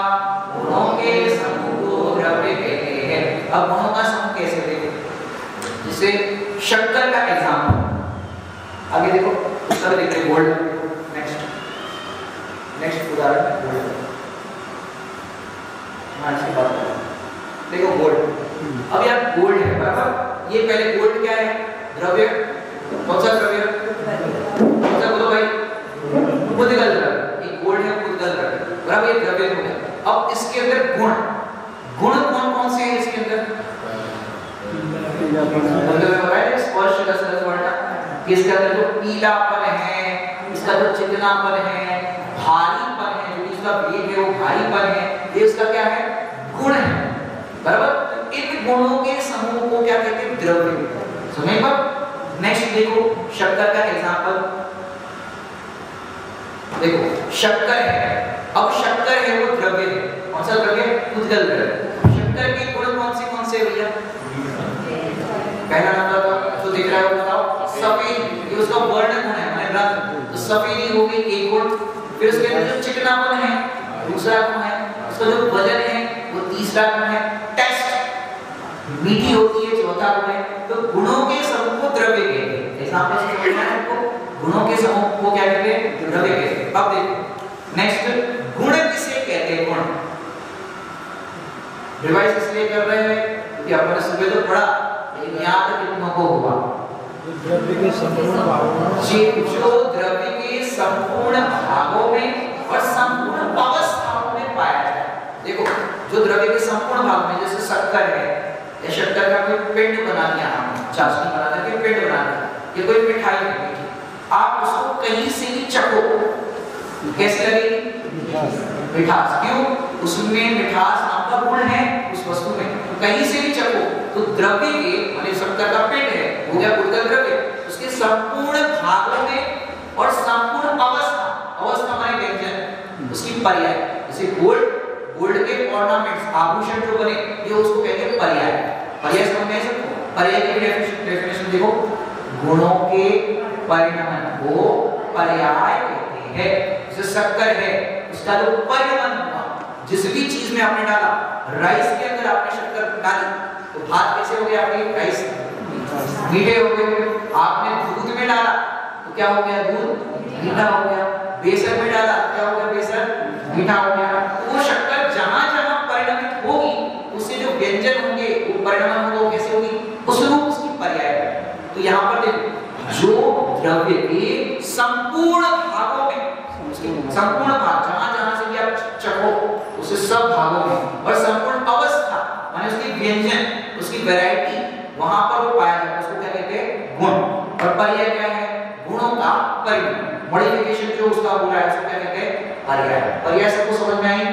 गुणों के समूह को द्रव्य कहते हैं। अब गुणों का समूह कैसे देखें? जैसे शक्कर का एग्जाम्पल आगे देखो, उसका देखते हैं गोल्ड। नेक्स्ट उदाहरण गोल्ड। इसकी बात करें, देखो गोल्ड। अब यार गोल्ड है बराबर, ये पहले गोल्ड क्या है? द्रव्य। कौन सा द्रव्य? कौन सा बोलो भाई? उद्गल द्रव्य। ये गोल्ड है उद्गल द्रव्य बराबर, ये द्रव्य हो गया। अब इसके अंदर गुण, गुण कौन कौन से हैं इसके अंदर? स्पर्श रस वर्णा। इसके अंदर जो पीलापन है, इसका जो चिकनापन है, भारीपन है, जो इसका वेग है वो भारीपन है, ये इसका क्या है? गुण है बराबर। तो इन गुणों के समूह को क्या कहते हैं? द्रव्य। समझ पर नेक्स्ट देखो शक्कर का एग्जांपल। देखो शक्कर है, अब शक्कर है वो द्रव्य है। कौन सा द्रव्य? उद्गल द्रव्य। शक्कर के गुण कौन से भैया? पहला नंबर का जो दिख रहा है वो बताओ, सफेद। ये उसका वर्ण गुण है, माने रंग। तो सफेदी हो गई एक गुण। फिर उसके अंदर जो चिकनापन है दूसरा गुण है। उसका जो वजन है वो तीसरा गुण है। टेस्ट मीठी होती है चौथा गुण है। तो गुणों के समूह को द्रव्य कहते हैं। एग्जांपल से समझना है आपको, गुणों के समूह को क्या कहते हैं? द्रव्य कहते हैं। अब देखो नेक्स्ट, गुण किसे कहते हैं? गुण रिवाइज इसलिए कर रहे हैं क्योंकि आपने सुबह तो पढ़ा, लेकिन याद कितनों को हुआ? द्रव्य के संपूर्ण भागों में, जो द्रव्य के संपूर्ण भागों में और संपूर्ण अवस्थाओं में पाया जाए। देखो जो द्रव्य के संपूर्ण भाग में, जैसे शक्कर है, या शक्कर का कोई पिंड बना दिया हमने, चाशनी बना करके पिंड बना दिया, ये कोई मिठाई है मीठी, आप उसको कहीं से भी चखो, कैसे लगेगी? मिठास। क्यों? उसमें मिठास नाम का गुण है उस वस्तु में, कहीं से भी चखो। तो द्रव्य के माने शक्कर का पिंड है, हो गया उद्गल द्रव्य, उसके संपूर्ण भागों में और संपूर्ण अवस्था माने व्यंजन, उसकी पर्याय। जैसे गोल्ड के ऑर्नामेंट्स, आभूषण जो बने, ये उसको कहते हैं पर्याय। पर्याय समझ सकते हो? पर्याय की डेफिनेशन देखो, गुणों के परिणमन को पर्याय कहते हैं। जैसे शक्कर है, उसका जो परिणमन हुआ, जिस भी चीज में आपने डाला, राइस के अंदर आपने शक्कर डाली तो भात कैसे हो गया? आपके राइस मीठे हो गए। आपने दूध में डाला तो क्या हो गया? दूध मीठा हो गया। बेसन में डाला तो क्या हो गया? बेसन मीठा हो गया। तो वो शक्कर जहां जहां परिणमित होगी, उससे जो व्यंजन होंगे वो परिणमन होगा, वो कैसे होगी? उस रूप उसकी पर्याय है। तो यहाँ पर देखो, जो द्रव्य के संपूर्ण भागों में, संपूर्ण भाग जहां जहां से भी आप चखो, उससे सब भागों में, और संपूर्ण अवस्था माने उसकी व्यंजन, उसकी वैरायटी, वहां पर वो पाया जाता है, उसको क्या कहते हैं? गुण। और पर्याय क्या है? गुणों का परिणमन, मॉडिफिकेशन जो उसका हो रहा है, उसको क्या कहते हैं? पर्याय। पर्याय सबको समझ में आई?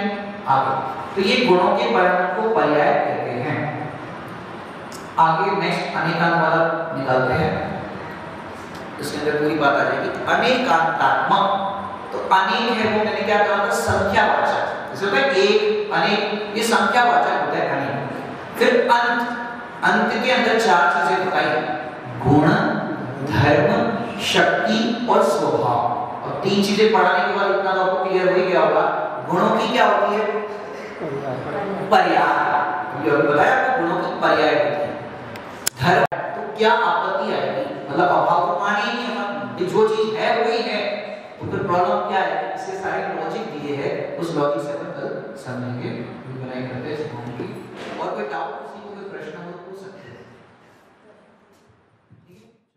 आगे तो ये गुणों के परिणमन को पर्याय कहते हैं। आगे नेक्स्ट अनेकांत वाला निकालते हैं, इसके अंदर पूरी बात आ जाएगी। अनेकांतात्मक, तो अनेक है वो मैंने क्या कहा था? संख्यावाचक। जैसे होता है एक, अनेक, ये संख्यावाचक होता है अनेक। फिर अंत, अंत के अंदर चार चीजें बताई, गुण, धर्म, शक्ति और स्वभाव। और तीन चीजें पढ़ाने के बाद इतना तो आपको क्लियर हो ही गया होगा। गुणों की क्या होती है? पर्याय। ये बताया आपको, गुणों की पर्याय होती है। धर्म, तो क्या आपत्ति आएगी? मतलब अभाव को माने ही नहीं, जो चीज है वही है, तो फिर प्रॉब्लम क्या है? इससे सारे लॉजिक दिए हैं, उस लॉजिक से अपन कल समझेंगे। बनाई करते हैं और कोई डाउट, किसी को कोई प्रश्न हो तो पूछ सकते हैं।